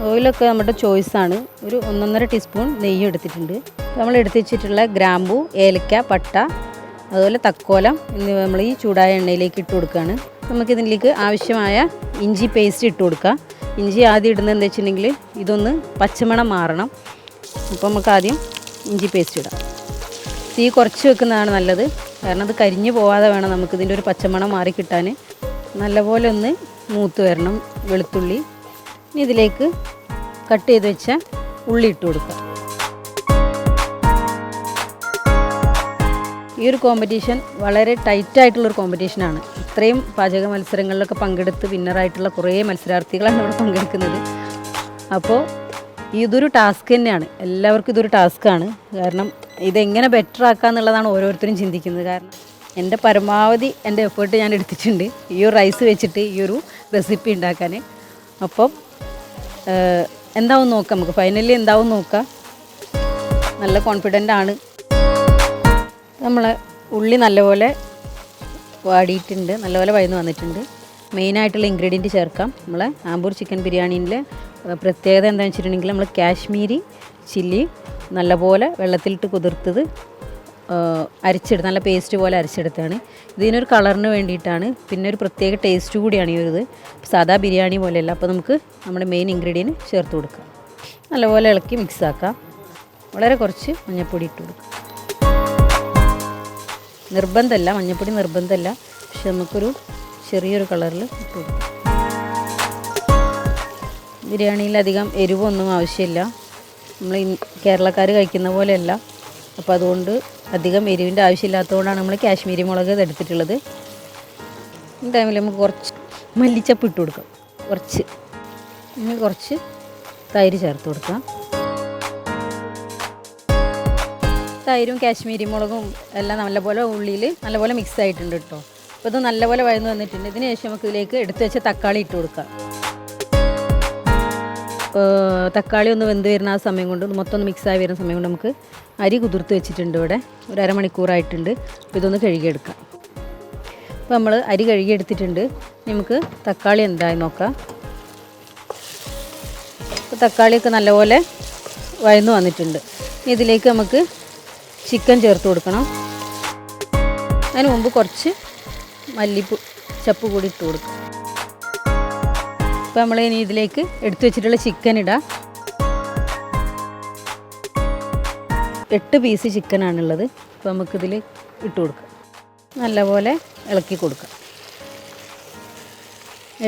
ഓയിലൊക്കെ നമ്മുടെ ചോയ്സാണ്. ഒരു 1.5 ടീസ്പൂൺ നെയ്യ് എടുത്തിട്ടുണ്ട്. നമ്മൾ എടുത്ത് വെച്ചിട്ടുള്ള ഗ്രാമ്പൂ, ഏലക്ക, പട്ട, അതുപോലെ തക്കോലം എന്നിവ നമ്മൾ ഈ ചൂടായ എണ്ണയിലേക്ക് ഇട്ട് കൊടുക്കുകയാണ്. നമുക്കിതിലേക്ക് ആവശ്യമായ ഇഞ്ചി പേസ്റ്റ് ഇട്ട് കൊടുക്കാം. ഇഞ്ചി ആദ്യം ഇടുന്നത് എന്താ വെച്ചിട്ടുണ്ടെങ്കിൽ ഇതൊന്ന് പച്ചമണം മാറണം. അപ്പോൾ നമുക്ക് ആദ്യം ഇഞ്ചി പേസ്റ്റ് ഇടാം. തീ കുറച്ച് വെക്കുന്നതാണ് നല്ലത്, കാരണം അത് കരിഞ്ഞു പോവാതെ വേണം നമുക്കിതിൻ്റെ ഒരു പച്ചമണം മാറി കിട്ടാൻ. നല്ലപോലെ ഒന്ന് മൂത്ത് വരണം വെളുത്തുള്ളി. ഇനി ഇതിലേക്ക് കട്ട് ചെയ്ത് വെച്ച ഉള്ളി ഇട്ട് കൊടുക്കുക. ഈ ഒരു കോമ്പറ്റീഷൻ വളരെ ടൈറ്റായിട്ടുള്ളൊരു കോമ്പറ്റീഷനാണ്. ഇത്രയും പാചക മത്സരങ്ങളിലൊക്കെ പങ്കെടുത്ത് വിന്നറായിട്ടുള്ള കുറേ മത്സരാർത്ഥികളാണ് ഇവിടെ പങ്കെടുക്കുന്നത്. അപ്പോൾ ഇതൊരു ടാസ്ക് തന്നെയാണ്, എല്ലാവർക്കും ഇതൊരു ടാസ്ക്കാണ്. കാരണം ഇതെങ്ങനെ ബെറ്റർ ആക്കുക എന്നുള്ളതാണ് ഓരോരുത്തരും ചിന്തിക്കുന്നത്. കാരണം എൻ്റെ പരമാവധി എൻ്റെ എഫേർട്ട് ഞാൻ എടുത്തിട്ടുണ്ട് ഈ ഒരു റൈസ് വെച്ചിട്ട് ഈ ഒരു റെസിപ്പി ഉണ്ടാക്കാൻ. അപ്പം എന്താവും നോക്കാം, നമുക്ക് ഫൈനലി എന്താവും നോക്കാം. നല്ല കോൺഫിഡൻ്റ് ആണ്. നമ്മൾ ഉള്ളി നല്ലപോലെ വാടിയിട്ടുണ്ട്, നല്ലപോലെ വഴന്ന് വന്നിട്ടുണ്ട്. മെയിനായിട്ടുള്ള ഇൻഗ്രീഡിയൻറ്റ് ചേർക്കാം. നമ്മളെ ആമ്പൂർ ചിക്കൻ ബിരിയാണീൻ്റെ പ്രത്യേകത എന്താണെന്ന് വെച്ചിട്ടുണ്ടെങ്കിൽ നമ്മൾ കാശ്മീരി ചില്ലി നല്ലപോലെ വെള്ളത്തിലിട്ട് കുതിർത്തത് അരച്ചെടുത്ത് നല്ല പേസ്റ്റ് പോലെ അരച്ചെടുത്താണ്. ഇതിനൊരു കളറിന് വേണ്ടിയിട്ടാണ്, പിന്നെ ഒരു പ്രത്യേക ടേസ്റ്റ് കൂടിയാണ് ഈ ഒരു ഇത്. സാധാ ബിരിയാണി പോലെയല്ല. അപ്പോൾ നമുക്ക് നമ്മുടെ മെയിൻ ഇൻഗ്രീഡിയൻറ്റ് ചേർത്ത് കൊടുക്കാം. നല്ലപോലെ ഇളക്കി മിക്സ് ആക്കാം. വളരെ കുറച്ച് മഞ്ഞൾപ്പൊടി ഇട്ട് കൊടുക്കാം. നിർബന്ധമല്ല, മഞ്ഞൾപ്പൊടി നിർബന്ധമല്ല, പക്ഷെ നമുക്കൊരു ചെറിയൊരു കളറിൽ ഇട്ട് കൊടുക്കാം. ബിരിയാണിയിൽ അധികം എരിവൊന്നും ആവശ്യമില്ല, നമ്മൾ കേരളക്കാർ കഴിക്കുന്ന പോലെയല്ല. അപ്പോൾ അതുകൊണ്ട് അധികം എരിവിൻ്റെ ആവശ്യമില്ലാത്തതുകൊണ്ടാണ് നമ്മൾ കാശ്മീരി മുളക് എടുത്തിട്ടുള്ളത്. ഈ ടൈമിൽ നമുക്ക് കുറച്ച് മല്ലിച്ചപ്പ് ഇട്ട് കൊടുക്കാം. ഇനി കുറച്ച് തൈര് ചേർത്ത് കൊടുക്കാം. തൈരും കാശ്മീരി മുളകും എല്ലാം നല്ലപോലെ ഉള്ളിയിൽ നല്ലപോലെ മിക്സ് ആയിട്ടുണ്ട് കേട്ടോ. അപ്പോൾ ഇത് നല്ലപോലെ വഴന്ന് വന്നിട്ടുണ്ട്. ഇതിന് ശേഷം നമുക്ക് ഇതിലേക്ക് എടുത്ത് വെച്ച തക്കാളി ഇട്ട് കൊടുക്കാം. തക്കാളി ഒന്ന് വെന്ത് വരുന്ന ആ സമയം കൊണ്ട്, മൊത്തം ഒന്ന് മിക്സായി വരുന്ന സമയം കൊണ്ട് നമുക്ക് അരി കുതിർത്ത് വെച്ചിട്ടുണ്ട് ഇവിടെ. ഒരു അരമണിക്കൂറായിട്ടുണ്ട്. അപ്പോൾ ഇതൊന്ന് കഴുകിയെടുക്കാം. അപ്പോൾ നമ്മൾ അരി കഴുകിയെടുത്തിട്ടുണ്ട്. നമുക്ക് തക്കാളി എന്തായി നോക്കാം. അപ്പോൾ തക്കാളിയൊക്കെ നല്ലപോലെ വഴന്ന് വന്നിട്ടുണ്ട്. ഇതിലേക്ക് നമുക്ക് ചിക്കൻ ചേർത്ത് കൊടുക്കണം. അതിന് മുമ്പ് കുറച്ച് ചപ്പ് കൂടി ഇട്ട് കൊടുക്കും. അപ്പോൾ നമ്മൾ ഇനി ഇതിലേക്ക് എടുത്തു വെച്ചിട്ടുള്ള ചിക്കൻ ഇടാം. 8 പീസ് ചിക്കനാണുള്ളത്. അപ്പോൾ നമുക്കിതിൽ ഇട്ട് കൊടുക്കാം. നല്ലപോലെ ഇളക്കി കൊടുക്കാം.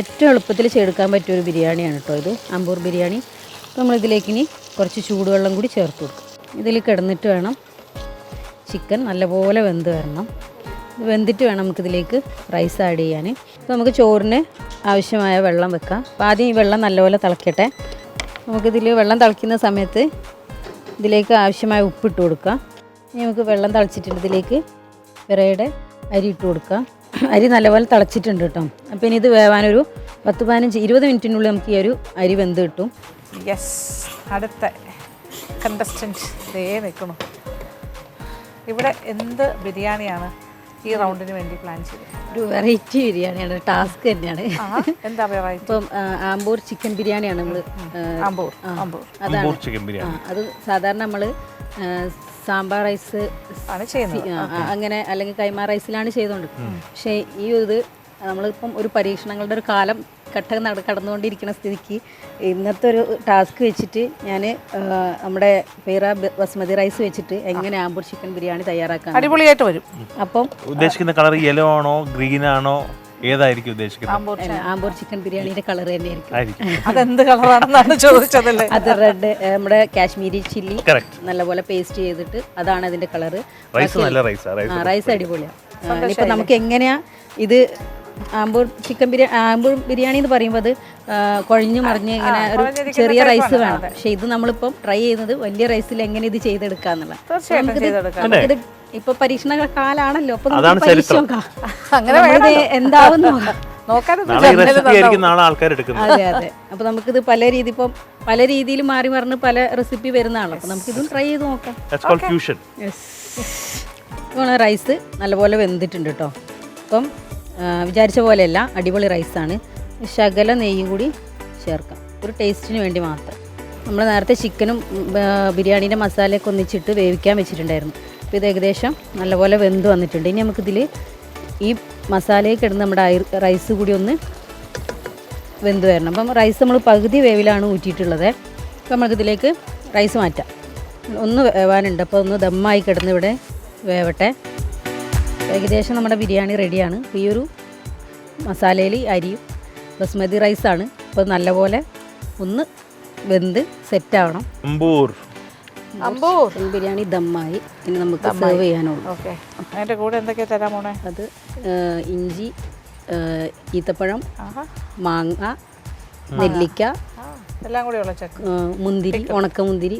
ഏറ്റവും എളുപ്പത്തിൽ ചെയ്തെടുക്കാൻ പറ്റിയൊരു ബിരിയാണിയാണ് കേട്ടോ ഇത്, ആമ്പൂർ ബിരിയാണി. അപ്പോൾ നമ്മളിതിലേക്ക് ഇനി കുറച്ച് ചൂടുവെള്ളം കൂടി ചേർത്ത് കൊടുക്കും. ഇതിൽ കിടന്നിട്ട് വേണം ചിക്കൻ നല്ലപോലെ വെന്ത് വരണം. വെന്തിട്ട് വേണം നമുക്കിതിലേക്ക് റൈസ് ആഡ് ചെയ്യാൻ. അപ്പോൾ നമുക്ക് ചോറിന് ആവശ്യമായ വെള്ളം വെക്കാം. അപ്പോൾ ആദ്യം ഈ വെള്ളം നല്ലപോലെ തിളക്കട്ടെ. നമുക്കിതിൽ വെള്ളം തിളയ്ക്കുന്ന സമയത്ത് ഇതിലേക്ക് ആവശ്യമായ ഉപ്പിട്ട് കൊടുക്കാം. ഇനി നമുക്ക് വെള്ളം തിളച്ചിട്ടുണ്ട്. ഇതിലേക്ക് പിറയുടെ അരി ഇട്ട് കൊടുക്കാം. അരി നല്ലപോലെ തിളച്ചിട്ടുണ്ട് കേട്ടോ. അപ്പോൾ ഇനി ഇത് വേവാനൊരു 10-15-20 മിനിറ്റിനുള്ളിൽ നമുക്ക് ഈ ഒരു അരി വെന്ത് കിട്ടും. യെസ്, അടുത്ത കണ്ടസ്റ്റൻറ്റ് ദേ നിൽക്കണം. ഇവിടെ എന്ത് ബിരിയാണിയാണ് ഈ റൗണ്ടിന് വേണ്ടി പ്ലാൻ ചെയ്തത്? ഒരു വെറൈറ്റി ബിരിയാണിയാണ്, ടാസ്ക് തന്നെയാണ്. എന്താ വെറൈറ്റി? ഇപ്പം ആമ്പൂർ ചിക്കൻ ബിരിയാണിയാണ് നമ്മൾ. അതാണ് അത് സാധാരണ നമ്മൾ സാമ്പാർ റൈസ് ആണ് ചെയ്യുന്നത് അങ്ങനെ, അല്ലെങ്കിൽ കൈമ റൈസിലാണ് ചെയ്തുകൊണ്ട്. പക്ഷേ ഈ ഇത് നമ്മളിപ്പം ഒരു പരീക്ഷണങ്ങളുടെ ഒരു കാലം കടന്നുകൊണ്ടിരിക്കുന്ന സ്ഥിതിക്ക് ഇന്നത്തെ ഒരു ടാസ്ക് വെച്ചിട്ട് ഞാൻ നമ്മുടെ ഫിറ ബസ്മതി റൈസ് വെച്ചിട്ട് എങ്ങനെ ആംബൂർ ചിക്കൻ ബിരിയാണി തയ്യാറാക്കാം. അടിപൊളിയായിട്ട് വരും. അപ്പം ഉദ്ദേശിക്കുന്ന കളർ യെല്ലോ ആണോ ഗ്രീൻ ആണോ ഏതായിരിക്കും ഉദ്ദേശിക്കുന്നത്? ആംബൂർ ചിക്കൻ ബിരിയാണിയുടെ കളർ തന്നെയായിരിക്കും. അതെന്ത് കളറാണെന്നാണ് ചോദിച്ചതല്ലേ? അത് റെഡ്, നമ്മുടെ കാശ്മീരി ചില്ലി Correct. നല്ലപോലെ പേസ്റ്റ് ചെയ്തിട്ട് അതാണ് അതിന്റെ കളറ്. റൈസ് നല്ല റൈസ് അടിപൊളിയാണ്. ഇനിയിപ്പോൾ നമുക്ക് എങ്ങനെയാ ഇത് ആംബൂർ ചിക്കൻ ബിരിയാണി, ആംബൂർ ബിരിയാണി എന്ന് പറയുമ്പോൾ അത് കുഴഞ്ഞു മറിഞ്ഞ് ഇങ്ങനെ ഒരു ചെറിയ റൈസ് വേണം. പക്ഷെ ഇത് നമ്മളിപ്പം ട്രൈ ചെയ്യുന്നത് വലിയ റൈസിൽ എങ്ങനെ ഇത് ചെയ്തെടുക്കാന്നുള്ള. നമുക്കിത് ഇപ്പൊ പരീക്ഷണ കാലാണല്ലോ, അപ്പൊ നമുക്ക് പരീക്ഷ നോക്കാം അങ്ങനെ എന്താവുന്നു അതെ അതെ. അപ്പൊ നമുക്കിത് പല രീതി, ഇപ്പം പല രീതിയിൽ മാറി മറിഞ്ഞ് പല റെസിപ്പി വരുന്നതാണ്. അപ്പൊ നമുക്കിതും ട്രൈ ചെയ്ത് നോക്കാം. ഇപ്പം റൈസ് നല്ലപോലെ വെന്തിട്ടുണ്ട് കേട്ടോ. അപ്പം വിചാരിച്ച പോലെയല്ല, അടിപൊളി റൈസാണ്. ശകല നെയ്യും കൂടി ചേർക്കാം, ഒരു ടേസ്റ്റിന് വേണ്ടി മാത്രം. നമ്മൾ നേരത്തെ ചിക്കനും ബിരിയാണീൻ്റെ മസാലയൊക്കെ ഒന്നിച്ചിട്ട് വേവിക്കാൻ വെച്ചിട്ടുണ്ടായിരുന്നു. അപ്പോൾ ഇത് ഏകദേശം നല്ലപോലെ വെന്ത് വന്നിട്ടുണ്ട്. ഇനി നമുക്കിതിൽ ഈ മസാലയൊക്കെ ഇടുന്ന നമ്മുടെ റൈസ് കൂടി ഒന്ന് വെന്ത് വരണം. അപ്പം റൈസ് നമ്മൾ പകുതി വേവിലാണ് ഊറ്റിയിട്ടുള്ളത്. അപ്പോൾ നമുക്കിതിലേക്ക് റൈസ് മാറ്റാം. ഒന്ന് വേവാനുണ്ട്, അപ്പോൾ ഒന്ന് ദമ്മായി കിടന്ന് ഇവിടെ വേവട്ടെ. ഏകദേശം നമ്മുടെ ബിരിയാണി റെഡിയാണ്. ഈ ഒരു മസാലയിൽ അരിയും ബസ്മതി റൈസാണ്. അപ്പോൾ നല്ലപോലെ ഒന്ന് വെന്ത് സെറ്റാവണം. ബിരിയാണി ദമ്മായി. ഇനി നമുക്ക് സെർവ് ചെയ്യാനുള്ളൂ. ഓക്കെ, അതിൻ്റെ കൂടെ എന്തൊക്കെയാ തരാൻ പോണേ? അത് ഇഞ്ചി, ഈത്തപ്പഴം, മാങ്ങ, നെല്ലിക്ക, എല്ലാം കൂടെയുള്ള ചക്ക, മുന്തിരി, ഉണക്കമുന്തിരി,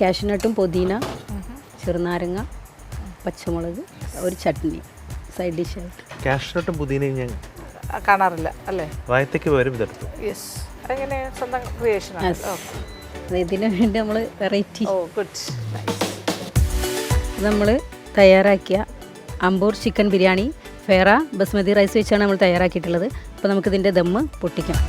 കാഷ്നട്ടും, പുതിന, ചെറുനാരങ്ങ, പച്ചമുളക്, ഒരു ചട്നി സൈഡ് ഡിഷായിട്ട്. കാഷ്നട്ടും പുതിനയും ഞാൻ കാണാറില്ല അല്ലേ? വായത്തേക്ക് വരും ഇതെടുത്തു. യെസ്, അതെങ്ങനെ സ്വന്തം ക്രിയേഷൻ? ഇതിനു വേണ്ടി നമ്മൾ വെറൈറ്റി ഗുഡ്. നമ്മൾ തയ്യാറാക്കിയ ആംബൂർ ചിക്കൻ ബിരിയാണി ഫിറ ബസ്മതി റൈസ് വെച്ചാണ് നമ്മൾ തയ്യാറാക്കിയിട്ടുള്ളത്. അപ്പോൾ നമുക്കിതിൻ്റെ ദമ്മ് പൊട്ടിക്കാം.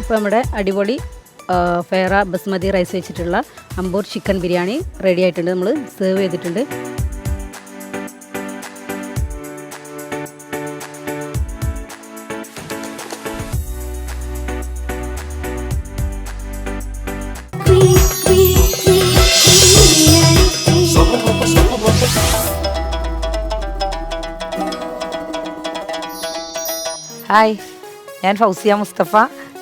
ഇപ്പോൾ നമ്മുടെ അടിപൊളി ഫിറ ബസ്മതി റൈസ് വെച്ചിട്ടുള്ള ആംബൂർ ചിക്കൻ ബിരിയാണി റെഡി ആയിട്ടുണ്ട്. നമ്മൾ സെർവ് ചെയ്തിട്ടുണ്ട്. ഹായ്, ഞാൻ ഫൗസിയ മുസ്തഫ.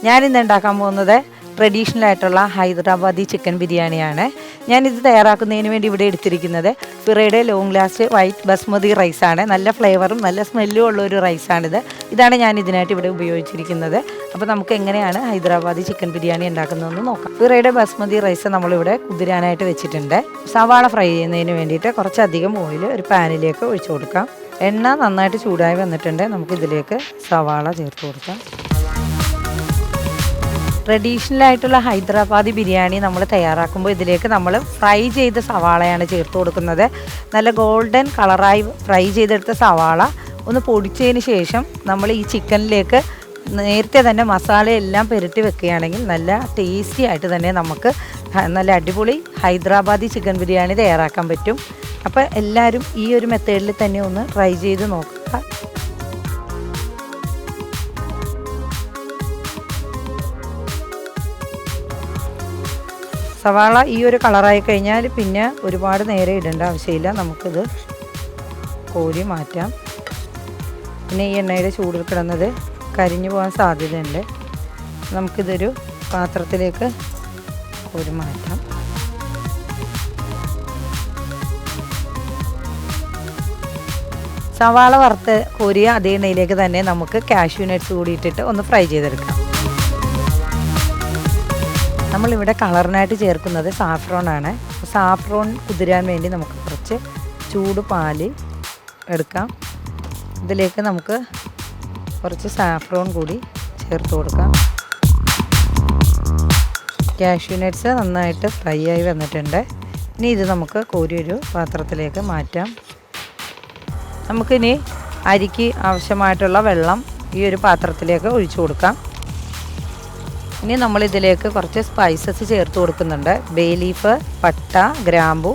ഞാനിന്ന് ഉണ്ടാക്കാൻ പോകുന്നത് ട്രഡീഷണൽ ആയിട്ടുള്ള ഹൈദരാബാദി ചിക്കൻ ബിരിയാണിയാണ്. ഞാനിത് തയ്യാറാക്കുന്നതിന് വേണ്ടി ഇവിടെ എടുത്തിരിക്കുന്നത് ഫിറയുടെ ലോങ് ലാസ്റ്റ് വൈറ്റ് ബസ്മതി റൈസാണ്. നല്ല ഫ്ലേവറും നല്ല സ്മെല്ലും ഉള്ള ഒരു റൈസാണിത്. ഇതാണ് ഞാൻ ഇതിനായിട്ട് ഇവിടെ ഉപയോഗിച്ചിരിക്കുന്നത്. അപ്പോൾ നമുക്ക് എങ്ങനെയാണ് ഹൈദരാബാദി ചിക്കൻ ബിരിയാണി ഉണ്ടാക്കുന്നതെന്ന് നോക്കാം. ഫിറയുടെ ബസ്മതി റൈസ് നമ്മളിവിടെ കുതിരാനായിട്ട് വെച്ചിട്ടുണ്ട്. സവാള ഫ്രൈ ചെയ്യുന്നതിന് വേണ്ടിയിട്ട് കുറച്ചധികം ഓയിൽ ഒരു പാനിലേക്ക് ഒഴിച്ചു കൊടുക്കാം. എണ്ണ നന്നായിട്ട് ചൂടായി വന്നിട്ടുണ്ട്. നമുക്കിതിലേക്ക് സവാള ചേർത്ത് കൊടുക്കാം. ട്രഡീഷണൽ ആയിട്ടുള്ള ഹൈദരാബാദി ബിരിയാണി നമ്മൾ തയ്യാറാക്കുമ്പോൾ ഇതിലേക്ക് നമ്മൾ ഫ്രൈ ചെയ്ത സവാളയാണ് ചേർത്ത് കൊടുക്കുന്നത്. നല്ല ഗോൾഡൻ കളറായി ഫ്രൈ ചെയ്തെടുത്ത സവാള ഒന്ന് പൊടിച്ചതിന് ശേഷം നമ്മൾ ഈ ചിക്കനിലേക്ക് നേരത്തെ തന്നെ മസാലയെല്ലാം പുരട്ടി വെക്കുകയാണെങ്കിൽ നല്ല ടേസ്റ്റി ആയിട്ട് തന്നെ നമുക്ക് നല്ല അടിപൊളി ഹൈദരാബാദി ചിക്കൻ ബിരിയാണി തയ്യാറാക്കാൻ പറ്റും. അപ്പോൾ എല്ലാവരും ഈ ഒരു മെത്തേഡിൽ തന്നെ ഒന്ന് ട്രൈ ചെയ്ത് നോക്കുക. സവാള ഈ ഒരു കളറായി കഴിഞ്ഞാൽ പിന്നെ ഒരുപാട് നേരം ഇടേണ്ട ആവശ്യമില്ല. നമുക്കിത് കോരി മാറ്റാം. പിന്നെ ഈ എണ്ണയുടെ ചൂടിൽ കിടന്നത് കരിഞ്ഞു പോകാൻ സാധ്യതയുണ്ട്. നമുക്കിതൊരു പാത്രത്തിലേക്ക് കോരി മാറ്റാം. സവാള വറുത്ത് കോരിയ അതേ എണ്ണയിലേക്ക് തന്നെ നമുക്ക് കാഷ്യൂ നട്ട്സ് കൂടി ഇട്ടിട്ട് ഒന്ന് ഫ്രൈ ചെയ്തെടുക്കാം. നമ്മളിവിടെ കളറിനായിട്ട് ചേർക്കുന്നത് സാഫ്രോൺ ആണ്. സാഫ്രോൺ കുതിരാൻ വേണ്ടി നമുക്ക് കുറച്ച് ചൂട് പാല് എടുക്കാം. ഇതിലേക്ക് നമുക്ക് കുറച്ച് സാഫ്രോൺ കൂടി ചേർത്ത് കൊടുക്കാം. കാഷ്യൂ നട്ട്സ് നന്നായിട്ട് ഫ്രൈ ആയി വന്നിട്ടുണ്ട്. ഇനി ഇത് നമുക്ക് കോരിയൊരു പാത്രത്തിലേക്ക് മാറ്റാം. നമുക്കിനി അരിക്ക് ആവശ്യമായിട്ടുള്ള വെള്ളം ഈ ഒരു പാത്രത്തിലേക്ക് ഒഴിച്ചു കൊടുക്കാം. ഇനി നമ്മളിതിലേക്ക് കുറച്ച് സ്പൈസസ് ചേർത്ത് കൊടുക്കുന്നുണ്ട്. ബേ ലീഫ്, പട്ട, ഗ്രാമ്പു,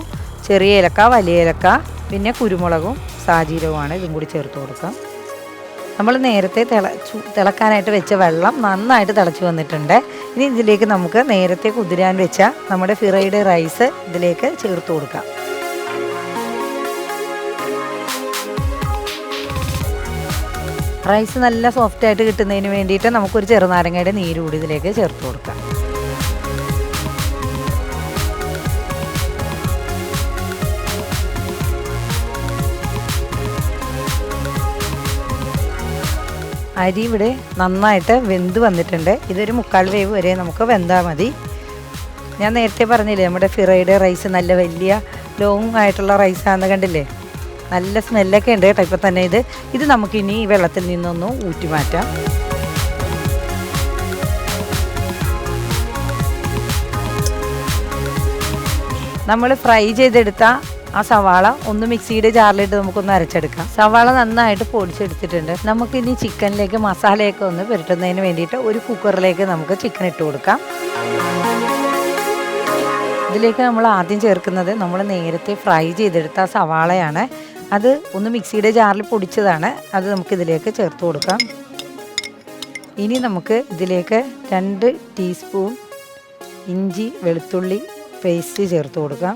ചെറിയ ഏലക്ക, വലിയ ഏലക്ക, പിന്നെ കുരുമുളകും സാജീരവുമാണ്. ഇതും കൂടി ചേർത്ത് കൊടുക്കാം. നമ്മൾ നേരത്തെ തിളക്കാനായിട്ട് വെച്ച വെള്ളം നന്നായിട്ട് തിളച്ച് വന്നിട്ടുണ്ട്. ഇനി ഇതിലേക്ക് നമുക്ക് നേരത്തെ കുതിരാൻ വെച്ച നമ്മുടെ ഫിറയുടെ റൈസ് ഇതിലേക്ക് ചേർത്ത് കൊടുക്കാം. റൈസ് നല്ല സോഫ്റ്റായിട്ട് കിട്ടുന്നതിന് വേണ്ടിയിട്ട് നമുക്കൊരു ചെറുനാരങ്ങയുടെ നീര് കൂടി ഇതിലേക്ക് ചേർത്ത് കൊടുക്കാം. അരി ഇവിടെ നന്നായിട്ട് വെന്ത് വന്നിട്ടുണ്ട്. ഇതൊരു 3/4 വേവ് വരെ നമുക്ക് വെന്താൽ മതി. ഞാൻ നേരത്തെ പറഞ്ഞില്ലേ നമ്മുടെ ഫിറയുടെ റൈസ് നല്ല വലിയ ലോങ് ആയിട്ടുള്ള റൈസാണെന്ന് കണ്ടില്ലേ? നല്ല സ്മെല്ലൊക്കെ ഉണ്ട് കേട്ടോ ഇപ്പം തന്നെ. ഇത് നമുക്കിനി ഈ വെള്ളത്തിൽ നിന്നൊന്ന് ഊറ്റി മാറ്റാം. നമ്മൾ ഫ്രൈ ചെയ്തെടുത്ത ആ സവാള ഒന്ന് മിക്സിയുടെ ജാറിലിട്ട് നമുക്കൊന്ന് അരച്ചെടുക്കാം. സവാള നന്നായിട്ട് പൊടിച്ചെടുത്തിട്ടുണ്ട്. നമുക്കിനി ചിക്കനിലേക്ക് മസാലയൊക്കെ ഒന്ന് പുരട്ടുന്നതിന് വേണ്ടിയിട്ട് ഒരു കുക്കറിലേക്ക് നമുക്ക് ചിക്കൻ ഇട്ട് കൊടുക്കാം. ഇതിലേക്ക് നമ്മൾ ആദ്യം ചേർക്കുന്നത് നമ്മൾ നേരത്തെ ഫ്രൈ ചെയ്തെടുത്ത സവാളയാണ്. അത് ഒന്ന് മിക്സിയുടെ ജാറിൽ പൊടിച്ചതാണ്. അത് നമുക്കിതിലേക്ക് ചേർത്ത് കൊടുക്കാം. ഇനി നമുക്ക് ഇതിലേക്ക് 2 ടീസ്പൂൺ ഇഞ്ചി വെളുത്തുള്ളി പേസ്റ്റ് ചേർത്ത് കൊടുക്കാം.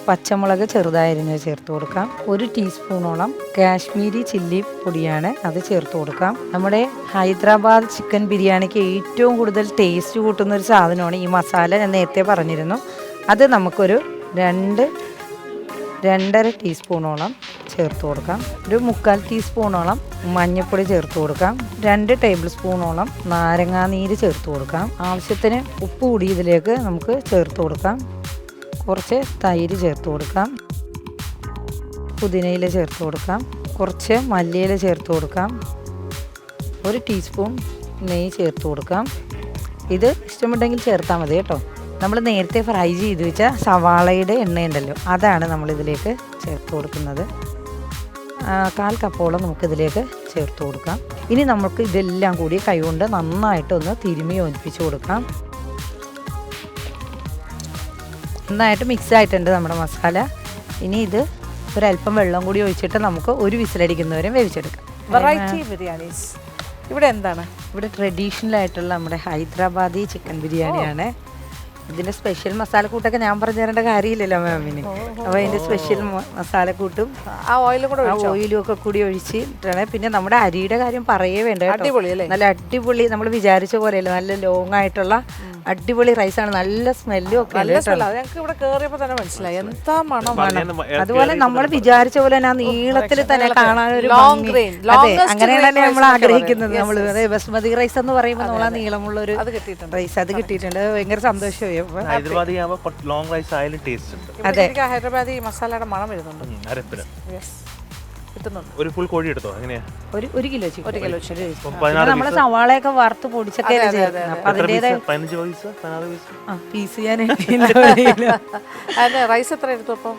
പച്ചമുളക് ചെറുതായിരിഞ്ഞ് ചേർത്ത് കൊടുക്കാം. 1 ടീസ്പൂണോളം കാശ്മീരി ചില്ലി പൊടിയാണ്, അത് ചേർത്ത് കൊടുക്കാം. നമ്മുടെ ഹൈദരാബാദ് ചിക്കൻ ബിരിയാണിക്ക് ഏറ്റവും കൂടുതൽ ടേസ്റ്റ് കൂട്ടുന്ന ഒരു സാധനമാണ് ഈ മസാല. ഞാൻ നേരത്തെ പറഞ്ഞിരുന്നു. അത് നമുക്കൊരു 2-2.5 ടീസ്പൂണോളം ചേർത്ത് കൊടുക്കാം. ഒരു 3/4 ടീസ്പൂണോളം മഞ്ഞൾപ്പൊടി ചേർത്ത് കൊടുക്കാം. 2 ടേബിൾ സ്പൂണോളം നാരങ്ങാനീര് ചേർത്ത് കൊടുക്കാം. ആവശ്യത്തിന് ഉപ്പ് കൂടി ഇതിലേക്ക് നമുക്ക് ചേർത്ത് കൊടുക്കാം. കുറച്ച് തൈര് ചേർത്ത് കൊടുക്കാം. പുതിനയില ചേർത്ത് കൊടുക്കാം. കുറച്ച് മല്ലിയില ചേർത്ത് കൊടുക്കാം. 1 ടീസ്പൂൺ നെയ്യ് ചേർത്ത് കൊടുക്കാം. ഇത് ഇഷ്ടമുണ്ടെങ്കിൽ ചേർത്താൽ മതി കേട്ടോ. നമ്മൾ നേരത്തെ ഫ്രൈ ചെയ്ത് വെച്ച സവാളയുടെ എണ്ണയുണ്ടല്ലോ, അതാണ് നമ്മളിതിലേക്ക് ചേർത്ത് കൊടുക്കുന്നത്. 1/4 കപ്പോളം നമുക്കിതിലേക്ക് ചേർത്ത് കൊടുക്കാം. ഇനി നമുക്ക് ഇതെല്ലാം കൂടി കൈകൊണ്ട് നന്നായിട്ടൊന്ന് തിരുമ്മി യോജിപ്പിച്ച് കൊടുക്കാം. നന്നായിട്ട് മിക്സ് ആയിട്ടുണ്ട് നമ്മുടെ മസാല. ഇനി ഇത് ഒരല്പം വെള്ളം കൂടി ഒഴിച്ചിട്ട് നമുക്ക് ഒരു വിസിലടിക്കുന്നവരെ വേവിച്ചെടുക്കാം. വെറൈറ്റി ബിരിയാണീസ് ഇവിടെ എന്താണ്? ഇവിടെ ട്രഡീഷണൽ ആയിട്ടുള്ള നമ്മുടെ ഹൈദരാബാദി ചിക്കൻ ബിരിയാണിയാണ്. ഇതിൻ്റെ സ്പെഷ്യൽ മസാലക്കൂട്ടൊക്കെ ഞാൻ പറഞ്ഞു തരേണ്ട കാര്യമില്ലല്ലോ മാമിന്. അപ്പോൾ അതിൻ്റെ സ്പെഷ്യൽ മസാലക്കൂട്ടും ആ ഓയിലും കൂടെ ഓയിലും ഒക്കെ കൂടി ഒഴിച്ചിട്ടാണ്. പിന്നെ നമ്മുടെ അരിയുടെ കാര്യം പറയേ വേണ്ട കേട്ടോ. അടിപൊളി അല്ലേ? നല്ല അടിപൊളി, നമ്മൾ വിചാരിച്ച പോലെയല്ല, നല്ല ലോങ് ആയിട്ടുള്ള അടിപൊളി റൈസാണ്. നല്ല സ്മെല്ലും ഒക്കെ ഞങ്ങൾക്ക് ഇവിടെ കേറിയപ്പോൾ തന്നെ മനസ്സിലായി എന്താ മണം. അതുപോലെ നമ്മൾ വിചാരിച്ച പോലെ തന്നെ ആ നീളത്തിൽ തന്നെ കാണാനൊരു അതെ, അങ്ങനെയാണ് നമ്മൾ ആഗ്രഹിക്കുന്നത്. നമ്മൾ ബസ്മതി റൈസ് എന്ന് പറയുമ്പോൾ നമ്മൾ ആ നീളമുള്ള ഒരു റൈസ് അത് കിട്ടിയിട്ടുണ്ട്. ഭയങ്കര സന്തോഷമായി. ഹൈദരാബാദി ആവുമ്പോൾ ലോങ് റൈസ് ആയാലും ടേസ്റ്റ് ഉണ്ട്. അതെ, ഹൈദരാബാദി മസാലയുടെ മണം വരുന്നുണ്ട്. അരപ്പിന് കിട്ടുന്നുണ്ട്. ഒരു ഫുൾ കോഴി എടുത്തോ? എങ്ങനെയാ? 1 കിലോ ചിക്കൻ. 1 കിലോ നമ്മള് സവാളയൊക്കെ വറുത്ത് പൊടിച്ചൊക്കെ അതിൻ്റെതായ പീസ് ചെയ്യാൻ റൈസ് എത്ര എടുത്തു? അപ്പോൾ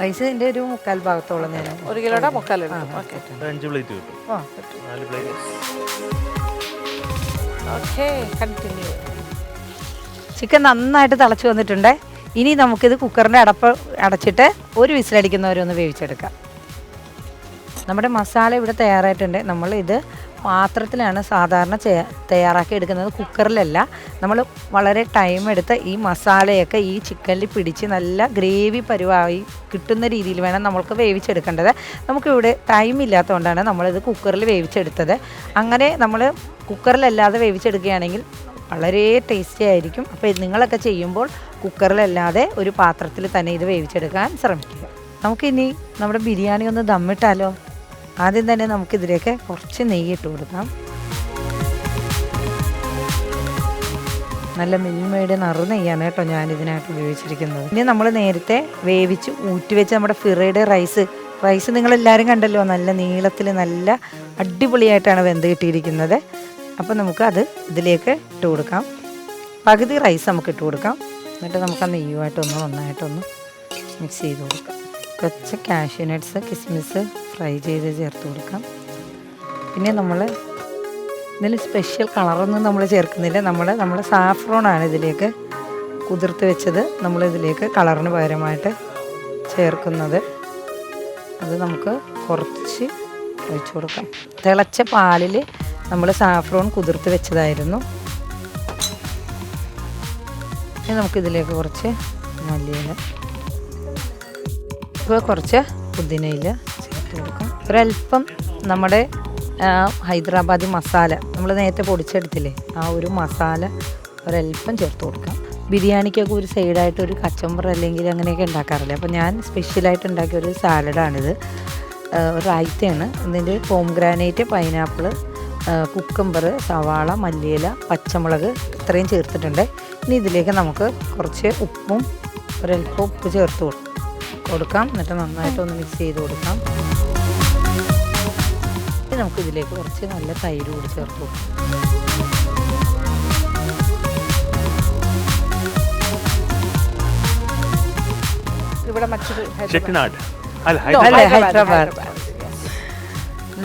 റൈസ് ഇതിന്റെ ഒരു 3/4 ഭാഗത്തോളം ഞാൻ 1 കിലോയുടെ 3/4 എടുത്തു. 5 പ്ലേറ്റ് കിട്ടും. 4 പ്ലേറ്റ്. Okay, continue. ചിക്കൻ നന്നായിട്ട് തിളച്ച് വന്നിട്ടുണ്ട്. ഇനി നമുക്കിത് കുക്കറിൻ്റെ അടച്ചിട്ട് ഒരു വിസിലടിക്കുന്നവരൊന്ന് വേവിച്ചെടുക്കാം. നമ്മുടെ മസാല ഇവിടെ തയ്യാറായിട്ടുണ്ട്. നമ്മൾ ഇത് പാത്രത്തിലാണ് സാധാരണ തയ്യാറാക്കി എടുക്കുന്നത്, കുക്കറിലല്ല. നമ്മൾ വളരെ ടൈം എടുത്ത് ഈ മസാലയൊക്കെ ഈ ചിക്കനിൽ പിടിച്ച് നല്ല ഗ്രേവി പരുവായി കിട്ടുന്ന രീതിയിൽ വേണം നമ്മൾക്ക് വേവിച്ചെടുക്കേണ്ടത്. നമുക്കിവിടെ ടൈം ഇല്ലാത്തതുകൊണ്ടാണ് നമ്മളിത് കുക്കറിൽ വേവിച്ചെടുത്തത്. അങ്ങനെ നമ്മൾ കുക്കറിലല്ലാതെ വേവിച്ചെടുക്കുകയാണെങ്കിൽ വളരെ ടേസ്റ്റി ആയിരിക്കും. അപ്പോൾ നിങ്ങളൊക്കെ ചെയ്യുമ്പോൾ കുക്കറിലല്ലാതെ ഒരു പാത്രത്തിൽ തന്നെ ഇത് വേവിച്ചെടുക്കാൻ ശ്രമിക്കുക. നമുക്കിനി നമ്മുടെ ബിരിയാണി ഒന്ന് ദമ്മിട്ടാലോ? ആദ്യം തന്നെ നമുക്കിതിലേക്ക് കുറച്ച് നെയ്യ് ഇട്ട് കൊടുക്കാം. നല്ല മിൽമയുടെ നെയ്യാണ് കേട്ടോ ഞാൻ ഇതിനായിട്ട് ഉപയോഗിച്ചിരിക്കുന്നത്. ഇനി നമ്മൾ നേരത്തെ വേവിച്ച് ഊറ്റിവെച്ച് നമ്മുടെ ഫിറയുടെ റൈസ് നിങ്ങളെല്ലാവരും കണ്ടല്ലോ, നല്ല നീളത്തിൽ നല്ല അടിപൊളിയായിട്ടാണ് വെന്ത് കിട്ടിയിരിക്കുന്നത്. അപ്പോൾ നമുക്ക് അത് ഇതിലേക്ക് ഇട്ട് കൊടുക്കാം. പകുതി റൈസ് നമുക്ക് ഇട്ട് കൊടുക്കാം. എന്നിട്ട് നമുക്ക് ആ നെയ്യുമായിട്ടൊന്ന് നന്നായിട്ടൊന്ന് മിക്സ് ചെയ്ത് കൊടുക്കാം. കുറച്ച് കാഷ്യൂ നട്ട്സ് കിസ്മിസ് ഫ്രൈ ചെയ്ത് ചേർത്ത് കൊടുക്കാം. പിന്നെ നമ്മൾ ഇതിൽ സ്പെഷ്യൽ കളറൊന്നും നമ്മൾ ചേർക്കുന്നില്ല. നമ്മൾ സാഫ്രോണാണ് ഇതിലേക്ക് കുതിർത്ത് വെച്ചത് നമ്മളിതിലേക്ക് കളറിന് പകരമായിട്ട് ചേർക്കുന്നത്. അത് നമുക്ക് കുറച്ച് ഒഴിച്ചു കൊടുക്കാം. തിളച്ച പാലിൽ നമ്മൾ സാഫ്രോൺ കുതിർത്ത് വെച്ചതായിരുന്നു. ഇനി നമുക്കിതിലേക്ക് കുറച്ച് മല്ലിയില, ഇപ്പോൾ കുറച്ച് പുതിനയില ചേർത്ത് കൊടുക്കാം. ഒരല്പം നമ്മുടെ ഹൈദരാബാദി മസാല നമ്മൾ നേരത്തെ പൊടിച്ചെടുത്തില്ലേ, ആ ഒരു മസാല ഒരല്പം ചേർത്ത് കൊടുക്കാം. ബിരിയാണിക്കൊക്കെ ഒരു സൈഡായിട്ട് ഒരു കച്ചമ്പർ അല്ലെങ്കിൽ അങ്ങനെയൊക്കെ ഉണ്ടാക്കാറില്ലേ, അപ്പോൾ ഞാൻ സ്പെഷ്യലായിട്ട് ഉണ്ടാക്കിയ ഒരു സാലഡാണിത്. റൈത്തയാണ്. ഇതിൻ്റെ പോംഗ്രാനൈറ്റ്, പൈനാപ്പിൾ, കുക്കമ്പർ, സവാള, മല്ലിയില, പച്ചമുളക് ഇത്രയും ചേർത്തിട്ടുണ്ട്. ഇനി ഇതിലേക്ക് നമുക്ക് കുറച്ച് ഉപ്പും ഒരല്പം ഉപ്പ് ചേർത്ത് കൊടുക്കാം. എന്നിട്ട് നന്നായിട്ടൊന്ന് മിക്സ് ചെയ്ത് കൊടുക്കാം. ഇനി നമുക്കിതിലേക്ക് കുറച്ച് നല്ല തൈര് കൂടി ചേർത്ത് കൊടുക്കാം. ഇവിടെ മറ്റൊരു ചെട്ടിനാട് അല്ല അല്ലേ, ഹൈദരാബാദ്. ഹൈദരാബാദ്.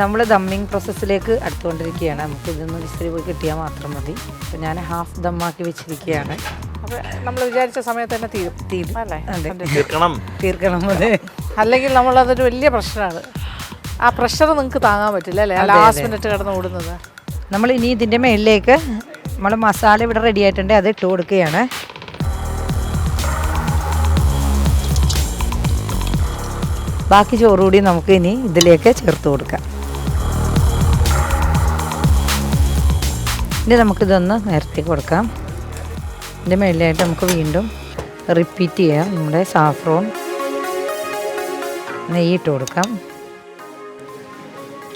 നമ്മൾ ദമ്മിങ് പ്രോസസ്സിലേക്ക് അടുത്തുകൊണ്ടിരിക്കുകയാണ്. നമുക്ക് ഇതൊന്ന് വിസിൽ പോയി കിട്ടിയാൽ മാത്രം മതി. അപ്പോൾ ഞാൻ ഹാഫ് ദമ്മാക്കി വെച്ചിരിക്കുകയാണ്. അപ്പോൾ നമ്മൾ വിചാരിച്ച സമയത്ത് തന്നെ തീരും അല്ലേ? തീർക്കണം അതെ. അല്ലെങ്കിൽ നമ്മളതൊരു വലിയ പ്രശ്നമാണ്. ആ പ്രഷർ നിങ്ങൾക്ക് താങ്ങാൻ പറ്റില്ല അല്ലേ, ലാസ്റ്റ് മിനിറ്റ് കിടന്ന് ഓടുന്നത്. നമ്മൾ ഇനി ഇതിൻ്റെ മേളിലേക്ക് നമ്മൾ മസാല ഇവിടെ റെഡി ആയിട്ടുണ്ട്, അത് ഇട്ട് കൊടുക്കുകയാണ്. ബാക്കി ചോറുകൂടി നമുക്ക് ഇനി ഇതിലേക്ക് ചേർത്ത് കൊടുക്കാം. ഇനി നമുക്കിതൊന്ന് നിരത്തി കൊടുക്കാം. ഇതിൻ്റെ മേളിലായിട്ട് നമുക്ക് വീണ്ടും റിപ്പീറ്റ് ചെയ്യാം. നമ്മുടെ സാഫ്രോൺ നെയ്യിട്ട് കൊടുക്കാം,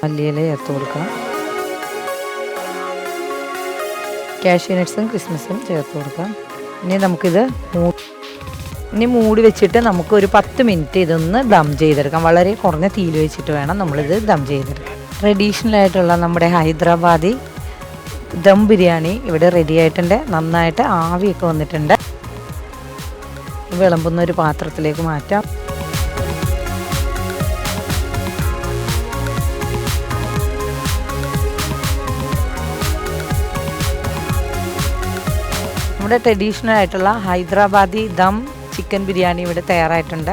മല്ലിയില ചേർത്ത് കൊടുക്കാം, കാഷ്യൂ നട്ട്സും ക്രിസ്മസും ചേർത്ത് കൊടുക്കാം. ഇനി നമുക്കിത് മൂടി വെച്ചിട്ട് നമുക്ക് ഒരു 10 മിനിറ്റ് ഇതൊന്ന് ദം ചെയ്തെടുക്കാം. വളരെ കുറഞ്ഞ തീയിൽ വെച്ചിട്ട് വേണം നമ്മളിത് ദം ചെയ്തെടുക്കാം. ട്രഡീഷണൽ ആയിട്ടുള്ള നമ്മുടെ ഹൈദരാബാദി ദം ബിരിയാണി ഇവിടെ റെഡി ആയിട്ടുണ്ട്. നന്നായിട്ട് ആവിയൊക്കെ വന്നിട്ടുണ്ട്. വിളമ്പുന്ന ഒരു പാത്രത്തിലേക്ക് മാറ്റാം. നമ്മുടെ ട്രഡീഷണൽ ആയിട്ടുള്ള ഹൈദരാബാദി ദം ചിക്കൻ ബിരിയാണി ഇവിടെ തയ്യാറായിട്ടുണ്ട്.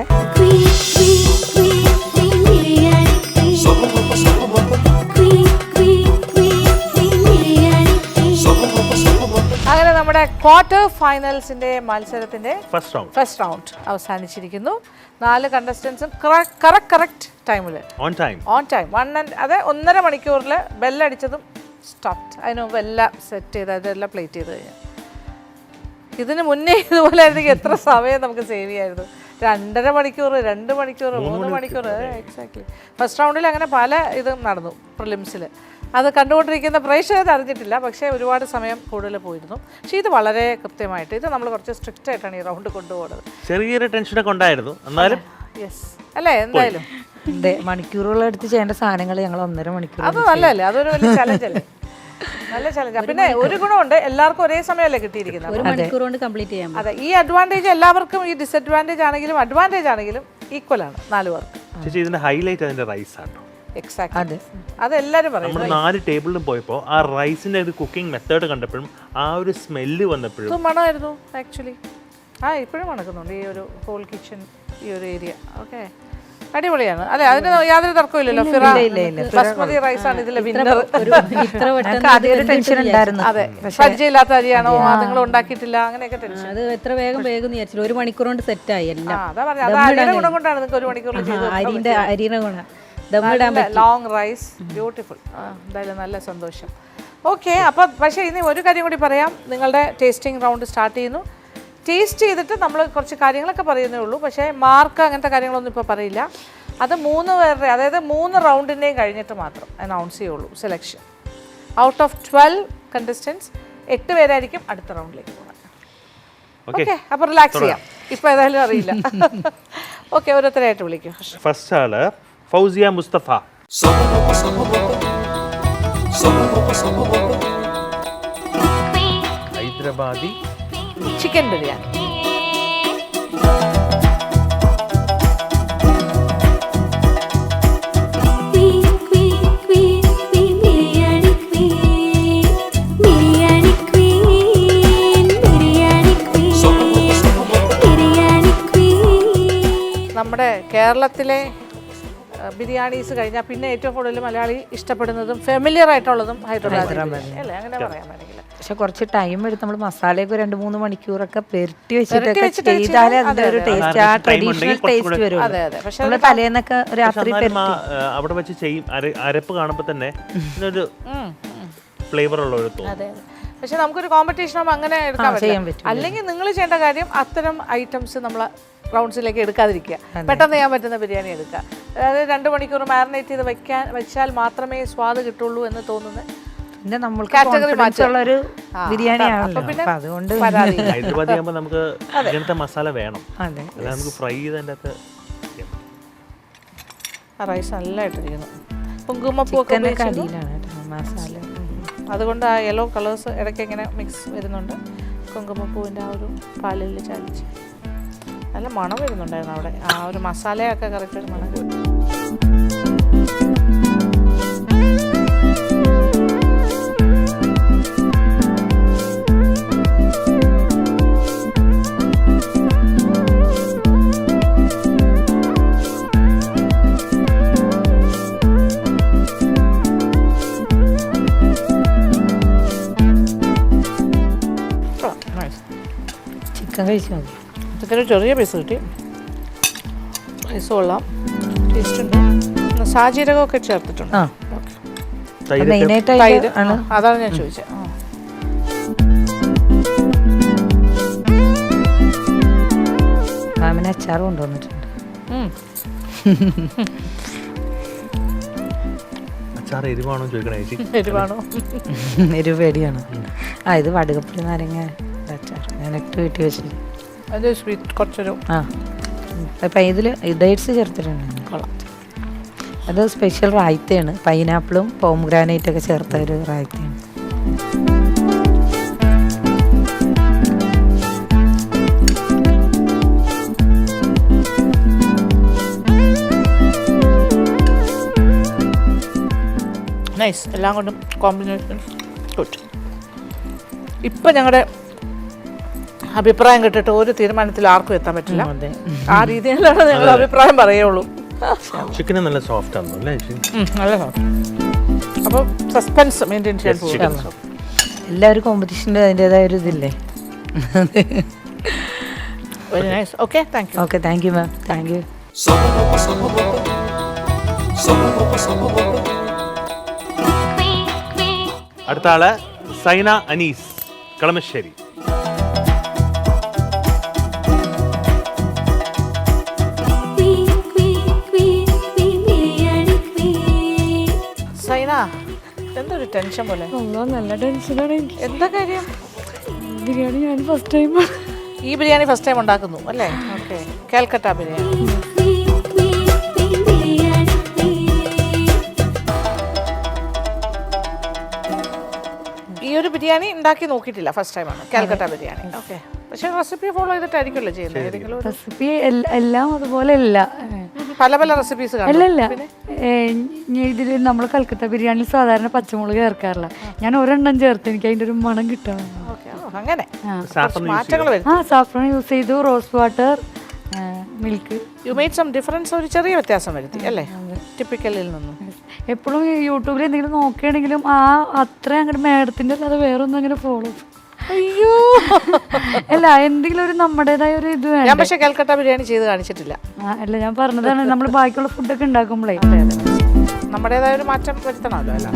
അങ്ങനെ നമ്മുടെ ക്വാർട്ടർ ഫൈനൽസിന്റെ മത്സരത്തിന്റെ ഫസ്റ്റ് റൗണ്ട് അവസാനിച്ചിരിക്കുന്നു. 4 കണ്ടസ്റ്റൻസും കറക്റ്റ് ടൈമിൽ ഓൺ ടൈം 1.5 മണിക്കൂറിൽ ബെല്ലടിച്ചതും സ്റ്റാർട്ട്. അതിന് മുമ്പ് എല്ലാം സെറ്റ് ചെയ്ത് അതെല്ലാം പ്ലേറ്റ് ചെയ്ത് കഴിഞ്ഞു. ഇതിന് മുന്നേ ഇതുപോലെ ആയിരുന്നെങ്കിൽ എത്ര സമയം നമുക്ക് സേവ് ചെയ്യായിരുന്നു. 2.5 മണിക്കൂർ, 2 മണിക്കൂർ, 3 മണിക്കൂർ. എക്സാക്ട്ലി. ഫസ്റ്റ് റൗണ്ടിൽ അങ്ങനെ പല ഇതും നടന്നു പ്രിലിംസിൽ. അത് കണ്ടുകൊണ്ടിരിക്കുന്ന പ്രേക്ഷകർ അറിഞ്ഞിട്ടില്ല, പക്ഷേ ഒരുപാട് സമയം കൂടുതൽ പോയിരുന്നു. പക്ഷേ ഇത് വളരെ കൃത്യമായിട്ട്, ഇത് നമ്മൾ കുറച്ച് സ്ട്രിക്റ്റ് ആയിട്ടാണ് ഈ റൗണ്ട് കൊണ്ടുപോകുന്നത്. ചെറിയൊരു ടെൻഷനൊക്കെ ഉണ്ടായിരുന്നു, എന്നാലും യെസ് അല്ലേ, എന്തായാലും മണിക്കൂറുകളെടുത്ത് ചെയ്യേണ്ട സാധനങ്ങൾ ഞങ്ങൾ 1.5 മണിക്കൂർ. അത് നല്ലതല്ലേ, അതൊരു വലിയ ചലഞ്ച് അല്ലേ, നല്ല ചലഞ്ച്. പിന്നെ ഒരു ഗുണമുണ്ട്, എല്ലാവർക്കും ഒരേ സമയമല്ലേ കിട്ടിയിരിക്കുന്നത്. 1 മണിക്കൂർ കൊണ്ട് കംപ്ലീറ്റ് ചെയ്യാം. അതെ, ഈ അഡ്വാൻറ്റേജ് എല്ലാവർക്കും, ഈ ഡിസഡ്വാൻറ്റേജ് ആണെങ്കിലും അഡ്വാൻറ്റേജ് ആണെങ്കിലും ഈക്വൽ ആണ് 4 പേർക്ക്. ചേച്ചി ഇതിന്റെ ഹൈലൈറ്റ് അതിന്റെ റൈസ് ആണ്. എക്സാക്ട്, അതെല്ലാവരും പറയും. നമ്മൾ 4 ടേബിളിലും പോയപ്പോൾ ആ റൈസിന്റെ ഒരു കുക്കിംഗ് മെത്തേഡ് കണ്ടപ്പോഴും ആ ഒരു സ്മെല്ല് വന്നപ്പോഴും ഇത് മണമായിരുന്നു ആക്ച്വലി. ഇപ്പോഴും മണക്കുന്നുണ്ട് ഈ ഒരു ഹോൾ കിച്ചൺ, ഈ ഒരു ഏരിയ. ഓക്കെ, അടിപൊളിയാണ് അല്ലെ, അതിന് യാതൊരു തർക്കമില്ലല്ലോ. ബസ്മതി റൈസ് ആണ് ഇതിലെ വിന്നർ. ടെൻഷൻ ഉണ്ടായിരുന്നു. അതെ, പരിചയമില്ലാത്ത അരിയാണോ, നിങ്ങൾ ഉണ്ടാക്കിയിട്ടില്ല, അങ്ങനെയൊക്കെ ടെൻഷൻ. അത് എത്ര വേഗം വിചാരിച്ചില്ല, 1 മണിക്കൂർ കൊണ്ട് സെറ്റായി എല്ലാം. അതാ പറഞ്ഞത്, അത് അരിയുടെ ഗുണം കൊണ്ടാണ് നിങ്ങൾക്ക് 1 മണിക്കൂറിൽ ചെയ്തത്. അരിയുടെ ഗുണം. Long rice, beautiful. എന്തായാലും നല്ല സന്തോഷം. ഓക്കെ, അപ്പം പക്ഷേ ഇനി ഒരു കാര്യം കൂടി പറയാം. നിങ്ങളുടെ ടേസ്റ്റിംഗ് റൗണ്ട് സ്റ്റാർട്ട് ചെയ്യുന്നു. ടേസ്റ്റ് ചെയ്തിട്ട് നമ്മൾ കുറച്ച് കാര്യങ്ങളൊക്കെ പറയുന്നേ ഉള്ളൂ, പക്ഷേ മാർക്ക് അങ്ങനത്തെ കാര്യങ്ങളൊന്നും ഇപ്പോൾ പറയില്ല. അത് 3 പേരുടെ, അതായത് 3 റൗണ്ടിൻ്റെയും കഴിഞ്ഞിട്ട് മാത്രം അനൗൺസ് ചെയ്യുള്ളൂ സെലക്ഷൻ. ഔട്ട് ഓഫ് 12 കണ്ടസ്റ്റൻസ് 8 പേരായിരിക്കും അടുത്ത റൗണ്ടിലേക്ക് പോകുന്നത്. ഓക്കെ, അപ്പോൾ റിലാക്സ് ചെയ്യാം. ഇപ്പോൾ ഏതായാലും അറിയില്ല. ഓക്കെ, ഓരോരുത്തരായിട്ട് വിളിക്കും. ഫസ്റ്റ് ആള് ഫൗസിയ മുസ്തഫ. ഹൈദരാബാദി ചിക്കൻ ബിരിയാണി. നമ്മുടെ കേരളത്തിലെ ബിരിയാണീസ് കഴിഞ്ഞാൽ പിന്നെ ഏറ്റവും കൂടുതൽ മലയാളി ഇഷ്ടപ്പെടുന്നതും ഫെമിലിയർ ആയിട്ടുള്ളതും ഹൈദരാബാദ് അല്ലേ, അങ്ങനെ പറയാൻ വേണമെങ്കിൽ. പക്ഷെ കുറച്ച് ടൈം എടുത്ത് നമ്മൾ മസാലയൊക്കെ 2-3 മണിക്കൂറൊക്കെ പെരട്ടി വെച്ചിട്ടൊക്കെ ചെയ്താലേ അതിന്റെ ഒരു ടേസ്റ്റ്, ആ ട്രഡീഷണൽ ടേസ്റ്റ് വരും. അതെ അതെ. പക്ഷെ നമ്മള് തലേന്നൊക്കെ രാത്രി അവിടെ വെച്ച് ചെയ്യും, അരപ്പ് കാണുമ്പോൾ തന്നെ ഒരു ഫ്ലേവർ ഉള്ള ഒരു തോന്നും. അതെ. പക്ഷെ നമുക്കൊരു കോമ്പറ്റീഷൻ ആകുമ്പോൾ അങ്ങനെ എടുക്കാൻ പറ്റും. അല്ലെങ്കിൽ നിങ്ങൾ ചെയ്യേണ്ട കാര്യം അത്തരം ഐറ്റംസ് നമ്മൾ റൗണ്ട്സിലേക്ക് എടുക്കാതിരിക്കുക, പെട്ടെന്ന് ചെയ്യാൻ പറ്റുന്ന ബിരിയാണി എടുക്കുക. അതായത് 2 മണിക്കൂർ മാരിനേറ്റ് ചെയ്ത് വെച്ചാൽ മാത്രമേ സ്വാദ് കിട്ടുള്ളൂ എന്ന് തോന്നുന്ന പിന്നെ നമ്മൾക്ക് കാറ്റഗറി മാറ്റുള്ള ഒരു ബിരിയാണിയാണല്ലോ. അതുകൊണ്ട് ഹൈദരാബാദി ആകുമ്പോൾ നമുക്ക് ഇങ്ങനത്തെ മസാല വേണം, അതെ, അല്ലാതെ നമുക്ക് ഫ്രൈ ചെയ്തതിൻ്റെ അകത്ത്. ആ റൈസ് നല്ലതായിട്ടിരിക്കുന്നു. കുങ്കുമപ്പൂവൊക്കെ അടിയിലാണ് മസാല. അതുകൊണ്ട് ആ യെല്ലോ കളേഴ്സ് ഇടയ്ക്ക് ഇങ്ങനെ മിക്സ് വരുന്നുണ്ട്. കുങ്കുമപ്പൂവിൻ്റെ ആ ഒരു പാലിൽ ചാലിച്ച് നല്ല മണം വരുന്നുണ്ടായിരുന്നു അവിടെ. ആ ഒരു മസാലയൊക്കെ കറക്റ്റ് ഒരു മണം. ചിക്കൻ കഴിച്ചു മതി. ചിക്കൻ ചെറിയ പീസ് കിട്ടി, റൈസ് കൊള്ളാം, ടേസ്റ്റ് ഉണ്ട്. സാജീരകമൊക്കെ ചേർത്തിട്ടുണ്ട്. മെയിനായിട്ട് തൈര് അതാണ് ഞാൻ ചോദിച്ചത്. മാമിന് അച്ചാറും കൊണ്ടുവന്നിട്ടുണ്ട്. അച്ചാർ എരിവാണോ ചോദിക്കണേ ചേച്ചി? എരിവാണോ? എരിവ് പേടിയാണ്. ഇത് വടുകപ്പുളി നാരങ്ങ അച്ചാർ ഞാനൊക്കെ വീട്ടിൽ വെച്ചിട്ട്. അത് സ്വീറ്റ് കുറച്ചൊരു അപ്പം ഇതിൽ ഡേറ്റ്സ് ചേർത്തിട്ടുണ്ട്. കൊള്ളാം. അത് സ്പെഷ്യൽ റായ്ത്തയാണ്, പൈനാപ്പിളും പോംഗ്രാനൈറ്റൊക്കെ ചേർത്ത ഒരു റായ്ത്തയാണ്. നൈസ്, എല്ലാം കൊണ്ടും കോമ്പിനേഷൻ ഗുഡ്. ഇപ്പം ഞങ്ങളുടെ അഭിപ്രായം കേട്ടിട്ട് ഒരു തീരുമാനത്തിൽ ആർക്കും എത്താൻ പറ്റില്ല. ആ രീതിയിലാണ് ഞങ്ങൾ അഭിപ്രായം പറയുള്ളൂ. ചിക്കൻ നല്ല സോഫ്റ്റ് ആണ് അല്ലേ? നല്ല സോഫ്റ്റ്. അപ്പോൾ സസ്പെൻസ് മെയിൻറ്റെയിൻ ചെയ്യാൻ പോകും. എല്ലാവരും കോമ്പറ്റീഷൻ്റെ അതിൻ്റെതായ ഒരു ഇതില്ലേ. Very nice. Okay, thank U. Okay, thank you ma'am, thank you. അടുത്ത ആള് സൈന അനീസ്, കളമശ്ശേരി. സൈന, എന്തൊരു ടെൻഷൻ പോലെ. നല്ല ടെൻഷനാണ് എനിക്ക്. എന്താ കാര്യം? ബിരിയാണി ഞാൻ ഫസ്റ്റ് ടൈം. ഈ ബിരിയാണി ഫസ്റ്റ് ടൈം ഉണ്ടാക്കുന്നു അല്ലേ? ഓക്കെ, കാൽക്കട്ട ബിരിയാണി. ഈ ഒരു ബിരിയാണി ഉണ്ടാക്കി നോക്കിയിട്ടില്ല, ഫസ്റ്റ് ടൈമാണ് കാൽക്കട്ട ബിരിയാണി. ഓക്കെ, പക്ഷെ റെസിപ്പി ഫോളോ ചെയ്തിട്ടായിരിക്കുമല്ലോ ചെയ്യുന്നത്? ഏതെങ്കിലും റെസിപ്പി എല്ലാം അതുപോലെ അല്ല, പല പല റെസിപ്പീസ് അല്ലല്ല. ഇതിൽ നമ്മൾ കൽക്കട്ട ബിരിയാണിയിൽ സാധാരണ പച്ചമുളക് ചേർക്കാറില്ല. ഞാൻ ഒരെണ്ണം ചേർത്ത് എനിക്ക് അതിൻ്റെ ഒരു മണം കിട്ടാൻ. അങ്ങനെ മാറ്റങ്ങൾ സാഫ്രോൺ യൂസ് ചെയ്തു, rose water, milk. You made some difference, ഒരു ചെറിയ വ്യത്യാസം വരുത്തി അല്ലേ ടിപ്പിക്കലിൽ നിന്നും. എപ്പോഴും യൂട്യൂബിൽ എന്തെങ്കിലും നോക്കുകയാണെങ്കിലും അത്ര അങ്ങോട്ട് മേഡത്തിൻ്റെ അല്ലാതെ വേറൊന്നും അങ്ങനെ ഫോളോ. അയ്യോ, അല്ല, എന്തെങ്കിലും ഒരു നമ്മുടേതായ ഒരു ഇത് വേണം. ഞാൻ പക്ഷേ കൽക്കട്ട ബിരിയാണി ചെയ്ത് കാണിച്ചിട്ടില്ല. അല്ല, ഞാൻ പറഞ്ഞതാണ്, നമ്മൾ ബാക്കിയുള്ള ഫുഡൊക്കെ ഉണ്ടാക്കുമ്പോഴേ നമ്മുടേതായ ഒരു മാറ്റം വരുത്തണമല്ലോ അല്ല.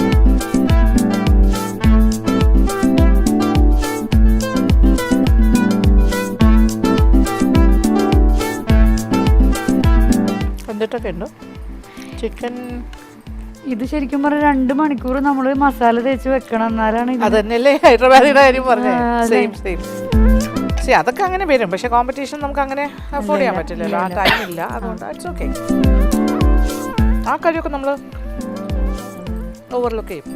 എന്തിട്ടൊക്കെ ഉണ്ട് ചിക്കൻ? ഇത് ശരിക്കും പറഞ്ഞാൽ 2 മണിക്കൂർ നമ്മൾ മസാല തേച്ച് വെക്കണം, എന്നാലാണ്. അത് തന്നെയല്ലേ ഹൈദരാബാദിയുടെ കാര്യം പറഞ്ഞേ. Same same. ശരി, അതൊക്കെ അങ്ങനെ വരും, പക്ഷെ കോമ്പറ്റീഷൻ നമുക്ക് അങ്ങനെ അഫോർഡ് ചെയ്യാൻ പറ്റില്ലല്ലോ, ആ ടൈം ഇല്ല. അതുകൊണ്ട് ഇറ്റ്സ് ഓക്കെ. ആ കാര്യമൊക്കെ നമ്മൾ ഓവർലുക്ക് ചെയ്യും.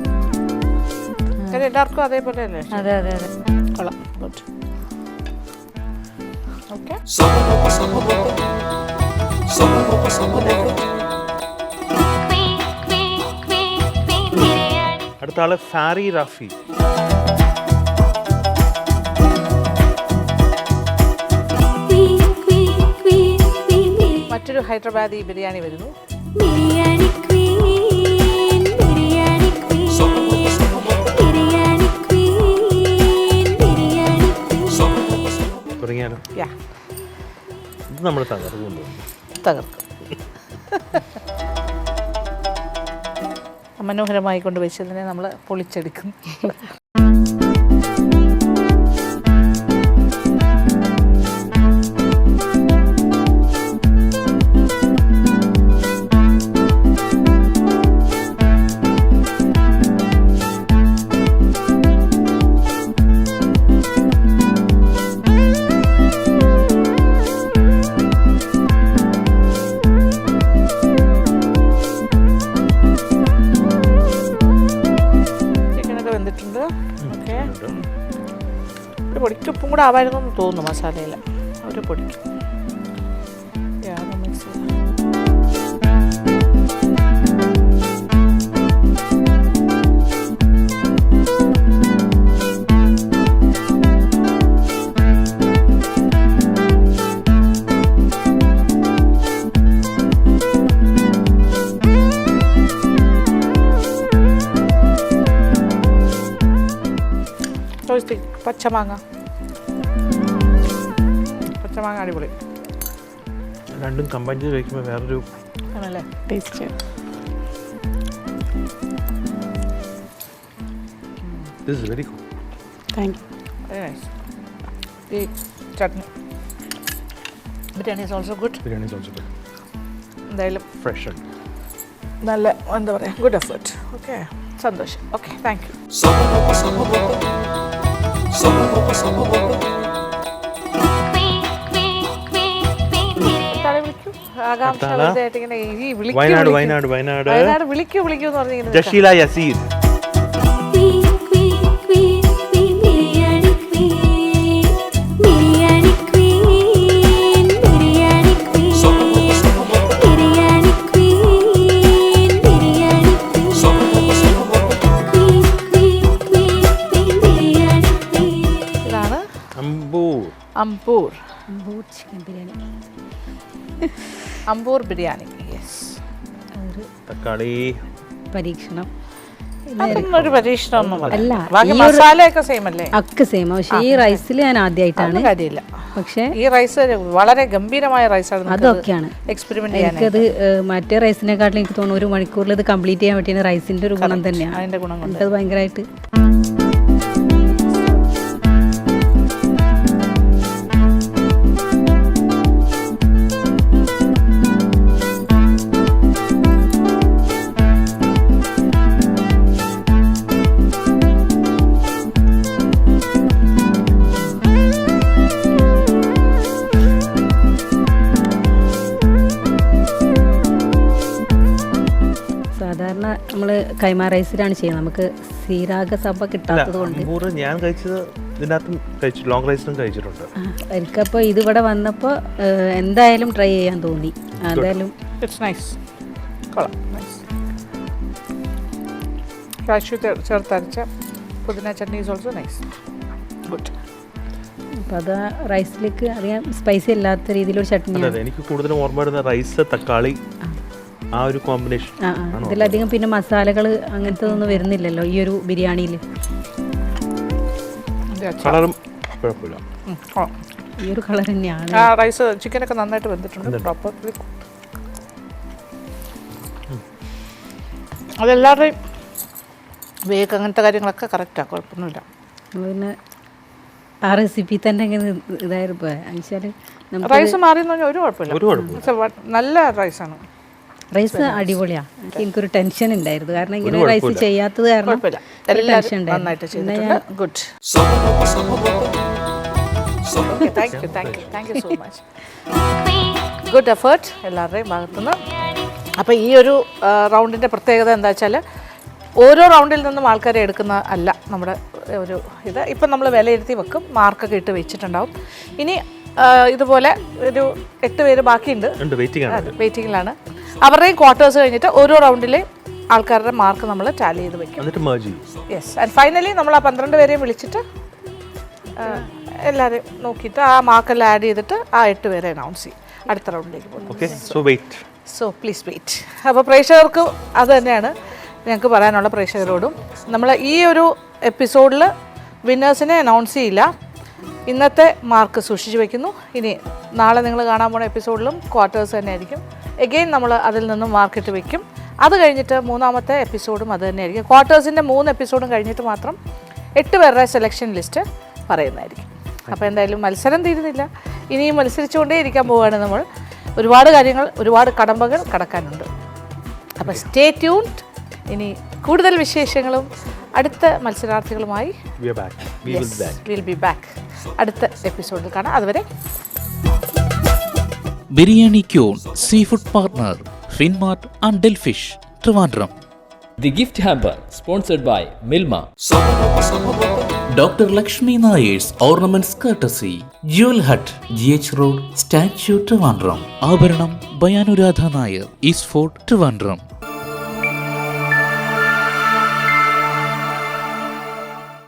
കാര്യം എല്ലാവർക്കും അതേപോലെ അല്ലേ? അതെ അതെ അതെ, കൊള്ളാം, ഗുഡ്. ഓക്കെ, അടുത്ത ആള് ഫാരി റാഫി. മറ്റൊരു മറ്റൊരു ഹൈദരാബാദി ബിരിയാണി വരുന്നു. Biryani queen, biryani queen, biryani queen, biryani Queen. തുടങ്ങിയാലോ? യാ, ഇത് നമ്മൾ തകർക്കുന്നു. തകർക്കും. മനോഹരമായി കൊണ്ട് വെച്ചതിനെ നമ്മൾ പൊളിച്ചെടുക്കും. ചിക്കനൊക്കെ വെന്തിട്ടുണ്ട്. ഓക്കെ, ഒരു പൊടിക്ക് ഉപ്പും കൂടെ ആവായിരുന്നു എന്ന് തോന്നുന്നു മസാലയിൽ. ഒരു പൊടിക്ക് മിക്സ് ചെയ്യാം. പച്ചമാങ്ങ, പച്ചമാങ്ങ അടിപൊളി രണ്ടും കമ്പൈൻ ചെയ്ത് കഴിക്കുമ്പോൾ വേറൊരു ആണല്ലേ taste. This is very good. Thank you. Very nice. ഈ chutney biryani is also good. Biryani is also good. എന്തായാലും ഫ്രഷ് ആണ്. നല്ല എന്താ പറയുക, ഗുഡ് എഫേർട്ട്. ഓക്കെ, സന്തോഷം. Okay, thank you. തല വിളിക്കൂ, ആകാംക്ഷ വെറുതെ ആയിട്ട് ഇങ്ങനെ ഈ വിളിക്കൂ, വയനാട് വിളിക്കൂ. വയനാട് വയനാട് വയനാട് വിളിക്കൂ വിളിക്കൂ എന്ന് പറഞ്ഞിങ്ങനെ Jasheela Yaseer. Queen, queen, queen, queen, biryani queen, biryani queen, biryani queen, biryani queen, biryani queen. ഇതാണ് അമ്പൂർ. അമ്പൂർ. ചിക്കൻ ബിരിയാണി. അമ്പൂർ ബിരിയാണി. യെസ്, തക്കാളി പരീക്ഷണം. അതൊന്നും ഒരു പരീക്ഷണമൊന്നും അല്ല, ബാക്കി ഈ ഒരു- മസാലയൊക്കെ സെയിം അല്ലേ? ഒക്കെ സെയിം. പക്ഷേ ഈ റൈസിൽ ഞാൻ ആദ്യമായിട്ടാണ്. അതൊന്നും കാര്യമില്ല. പക്ഷേ ഈ റൈസ് വളരെ ഗംഭീരമായ റൈസാണ്. അതൊക്കെയാണ് എക്സ്പെരിമെന്റ് ചെയ്യാൻ എനിക്കത് മറ്റേ റൈസിനെക്കാട്ടിലും എനിക്ക് തോന്നുന്നു 1 മണിക്കൂറിൽ ഇത് കംപ്ലീറ്റ് ചെയ്യാൻ പറ്റിയ റൈസിന്റെ ഒരു ഗുണം തന്നെയാണ്. അതിന്റെ ഗുണം കൊണ്ട് എനിക്കത് ഭയങ്കരമായിട്ട് സാധാരണ നമ്മൾ കൈമാ റൈസിലാണ് ചെയ്യുന്നത്. നമുക്ക് സീരാഗ സഭ കിട്ടാത്തത് കൊണ്ട് അമ്പൂർ ഞാൻ കഴിച്ചത് ഇതിനകത്തും കഴിച്ചു, ലോങ് റൈസിനും കഴിച്ചിട്ടുണ്ട്. എനിക്കപ്പോൾ ഇതിവിടെ വന്നപ്പോൾ എന്തായാലും ട്രൈ ചെയ്യാൻ തോന്നി. എന്തായാലും ഇറ്റ്സ് നൈസ്. കൊള്ളാം, നൈസ്. കാഷ്യൂ ചേർത്തരച്ച പുതിന chutney is also nice, good. അപ്പോൾ അത് റൈസിലേക്ക് അധികം സ്പൈസി അല്ലാത്ത രീതിയിലൊരു അതെ ചട്നിയാണ്. അതെ, എനിക്ക് കൂടുതലും ഓർമ്മ വരുന്ന റൈസ് തക്കാളി ആ ഒരു കോമ്പിനേഷൻ. ഇതിലധികം പിന്നെ മസാലകൾ അങ്ങനത്തെ ഒന്നും വരുന്നില്ലല്ലോ ഈ ഒരു ബിരിയാണിയിൽ. കളറും കുഴപ്പമില്ല. ഈ ഒരു കളർ തന്നെയാണ്. ആ റൈസ് ചിക്കനൊക്കെ നന്നായിട്ട് വെന്തിട്ടുണ്ട് പ്രോപ്പർലി. അതെല്ലാവരുടെയും വേഗം അങ്ങനത്തെ കാര്യങ്ങളൊക്കെ കറക്റ്റാണ്, കുഴപ്പമൊന്നുമില്ല. പിന്നെ ആ റെസിപ്പി തന്നെ ഇങ്ങനെ ഇതായിരുന്നു വെച്ചാൽ റൈസ് മാറിയെന്ന് പറഞ്ഞാൽ ഒരു കുഴപ്പമില്ല. നല്ല റൈസാണ്. റൈസ് അടിപൊളിയാണ്. എനിക്കൊരു ടെൻഷൻ ഉണ്ടായിരുന്നു കാരണം ഇങ്ങനെ റൈസ് ചെയ്യാത്തത് കാരണം കുഴപ്പമില്ല, ടെൻഷൻ എല്ലാവരും ഉണ്ടായിരുന്നു. നന്നായിട്ട് ചെയ്തിട്ടുണ്ട്. Good. Okay, thank U, thank you, thank you so much. Good effort എല്ലാവരുടെയും ഭാഗത്തുനിന്ന്. അപ്പോൾ ഈ ഒരു റൗണ്ടിൻ്റെ പ്രത്യേകത എന്താ വെച്ചാൽ ഓരോ റൗണ്ടിൽ നിന്നും ആൾക്കാരെ എടുക്കുന്ന അല്ല നമ്മുടെ ഒരു ഇത്. ഇപ്പം നമ്മൾ വിലയിരുത്തി വെക്കും, മാർക്കൊക്കെ ഇട്ട് വെച്ചിട്ടുണ്ടാവും. ഇനി ഇതുപോലെ ഒരു 8 പേര് ബാക്കിയുണ്ട്, വെയിറ്റിങ്ങിലാണ്. അവരുടെയും ക്വാർട്ടേഴ്സ് കഴിഞ്ഞിട്ട് ഓരോ റൗണ്ടിലെ ആൾക്കാരുടെ മാർക്ക് നമ്മൾ ടാലി ചെയ്ത് വെക്കും. യെസ്, ആൻഡ് ഫൈനലി നമ്മൾ ആ 12 പേരെയും വിളിച്ചിട്ട് എല്ലാവരെയും നോക്കിയിട്ട് ആ മാർക്കെല്ലാം ആഡ് ചെയ്തിട്ട് ആ 8 പേരെ അനൗൺസ് ചെയ്യും. അടുത്ത റൗണ്ടിലേക്ക് പോകുന്നു. Okay, so wait. So please wait. അപ്പോൾ പ്രേക്ഷകർക്ക് അത് തന്നെയാണ് ഞങ്ങൾക്ക് പറയാനുള്ള. പ്രേക്ഷകരോടും നമ്മൾ ഈ ഒരു എപ്പിസോഡിൽ വിന്നേഴ്സിനെ അനൗൺസ് ചെയ്യില്ല. ഇന്നത്തെ മാർക്ക് സൂക്ഷിച്ച് വയ്ക്കുന്നു. ഇനി നാളെ നിങ്ങൾ കാണാൻ പോകുന്ന എപ്പിസോഡിലും ക്വാർട്ടേഴ്സ് തന്നെ ആയിരിക്കും. എഗെയിൻ നമ്മൾ അതിൽ നിന്നും മാർക്കിട്ട് വയ്ക്കും. അത് കഴിഞ്ഞിട്ട് മൂന്നാമത്തെ എപ്പിസോഡും അത് തന്നെയായിരിക്കും. ക്വാർട്ടേഴ്സിൻ്റെ 3 എപ്പിസോഡും കഴിഞ്ഞിട്ട് മാത്രം 8 പേരുടെ സെലക്ഷൻ ലിസ്റ്റ് പറയുന്നതായിരിക്കും. അപ്പോൾ എന്തായാലും മത്സരം തീരുന്നില്ല. ഇനിയും മത്സരിച്ചുകൊണ്ടേ ഇരിക്കാൻ പോവുകയാണ് നമ്മൾ. ഒരുപാട് കാര്യങ്ങൾ, ഒരുപാട് കടമ്പകൾ കടക്കാനുണ്ട്. അപ്പോൾ സ്റ്റേ ട്യൂൺഡ്. ഇനി കൂടുതൽ വിശേഷങ്ങളും അടുത്ത മത്സരാർത്ഥികളുമായി വിൽ ബി ബാക്ക് അടുത്ത എപ്പിസോഡിൽ കാണാം. അതുവരെ biryani queen seafood partner Finmart and Delfish Trivandrum. The gift hamper sponsored by Milma. Dr. Lakshmi Nayer's Ornaments Courtesy Jewel Hut, GH Road, Statue Trivandrum. ആഭരണം ബയാനുരാധ നായർ, ഈസ്റ്റ് ഫോർട്ട് ട്രിവാൻഡ്രം.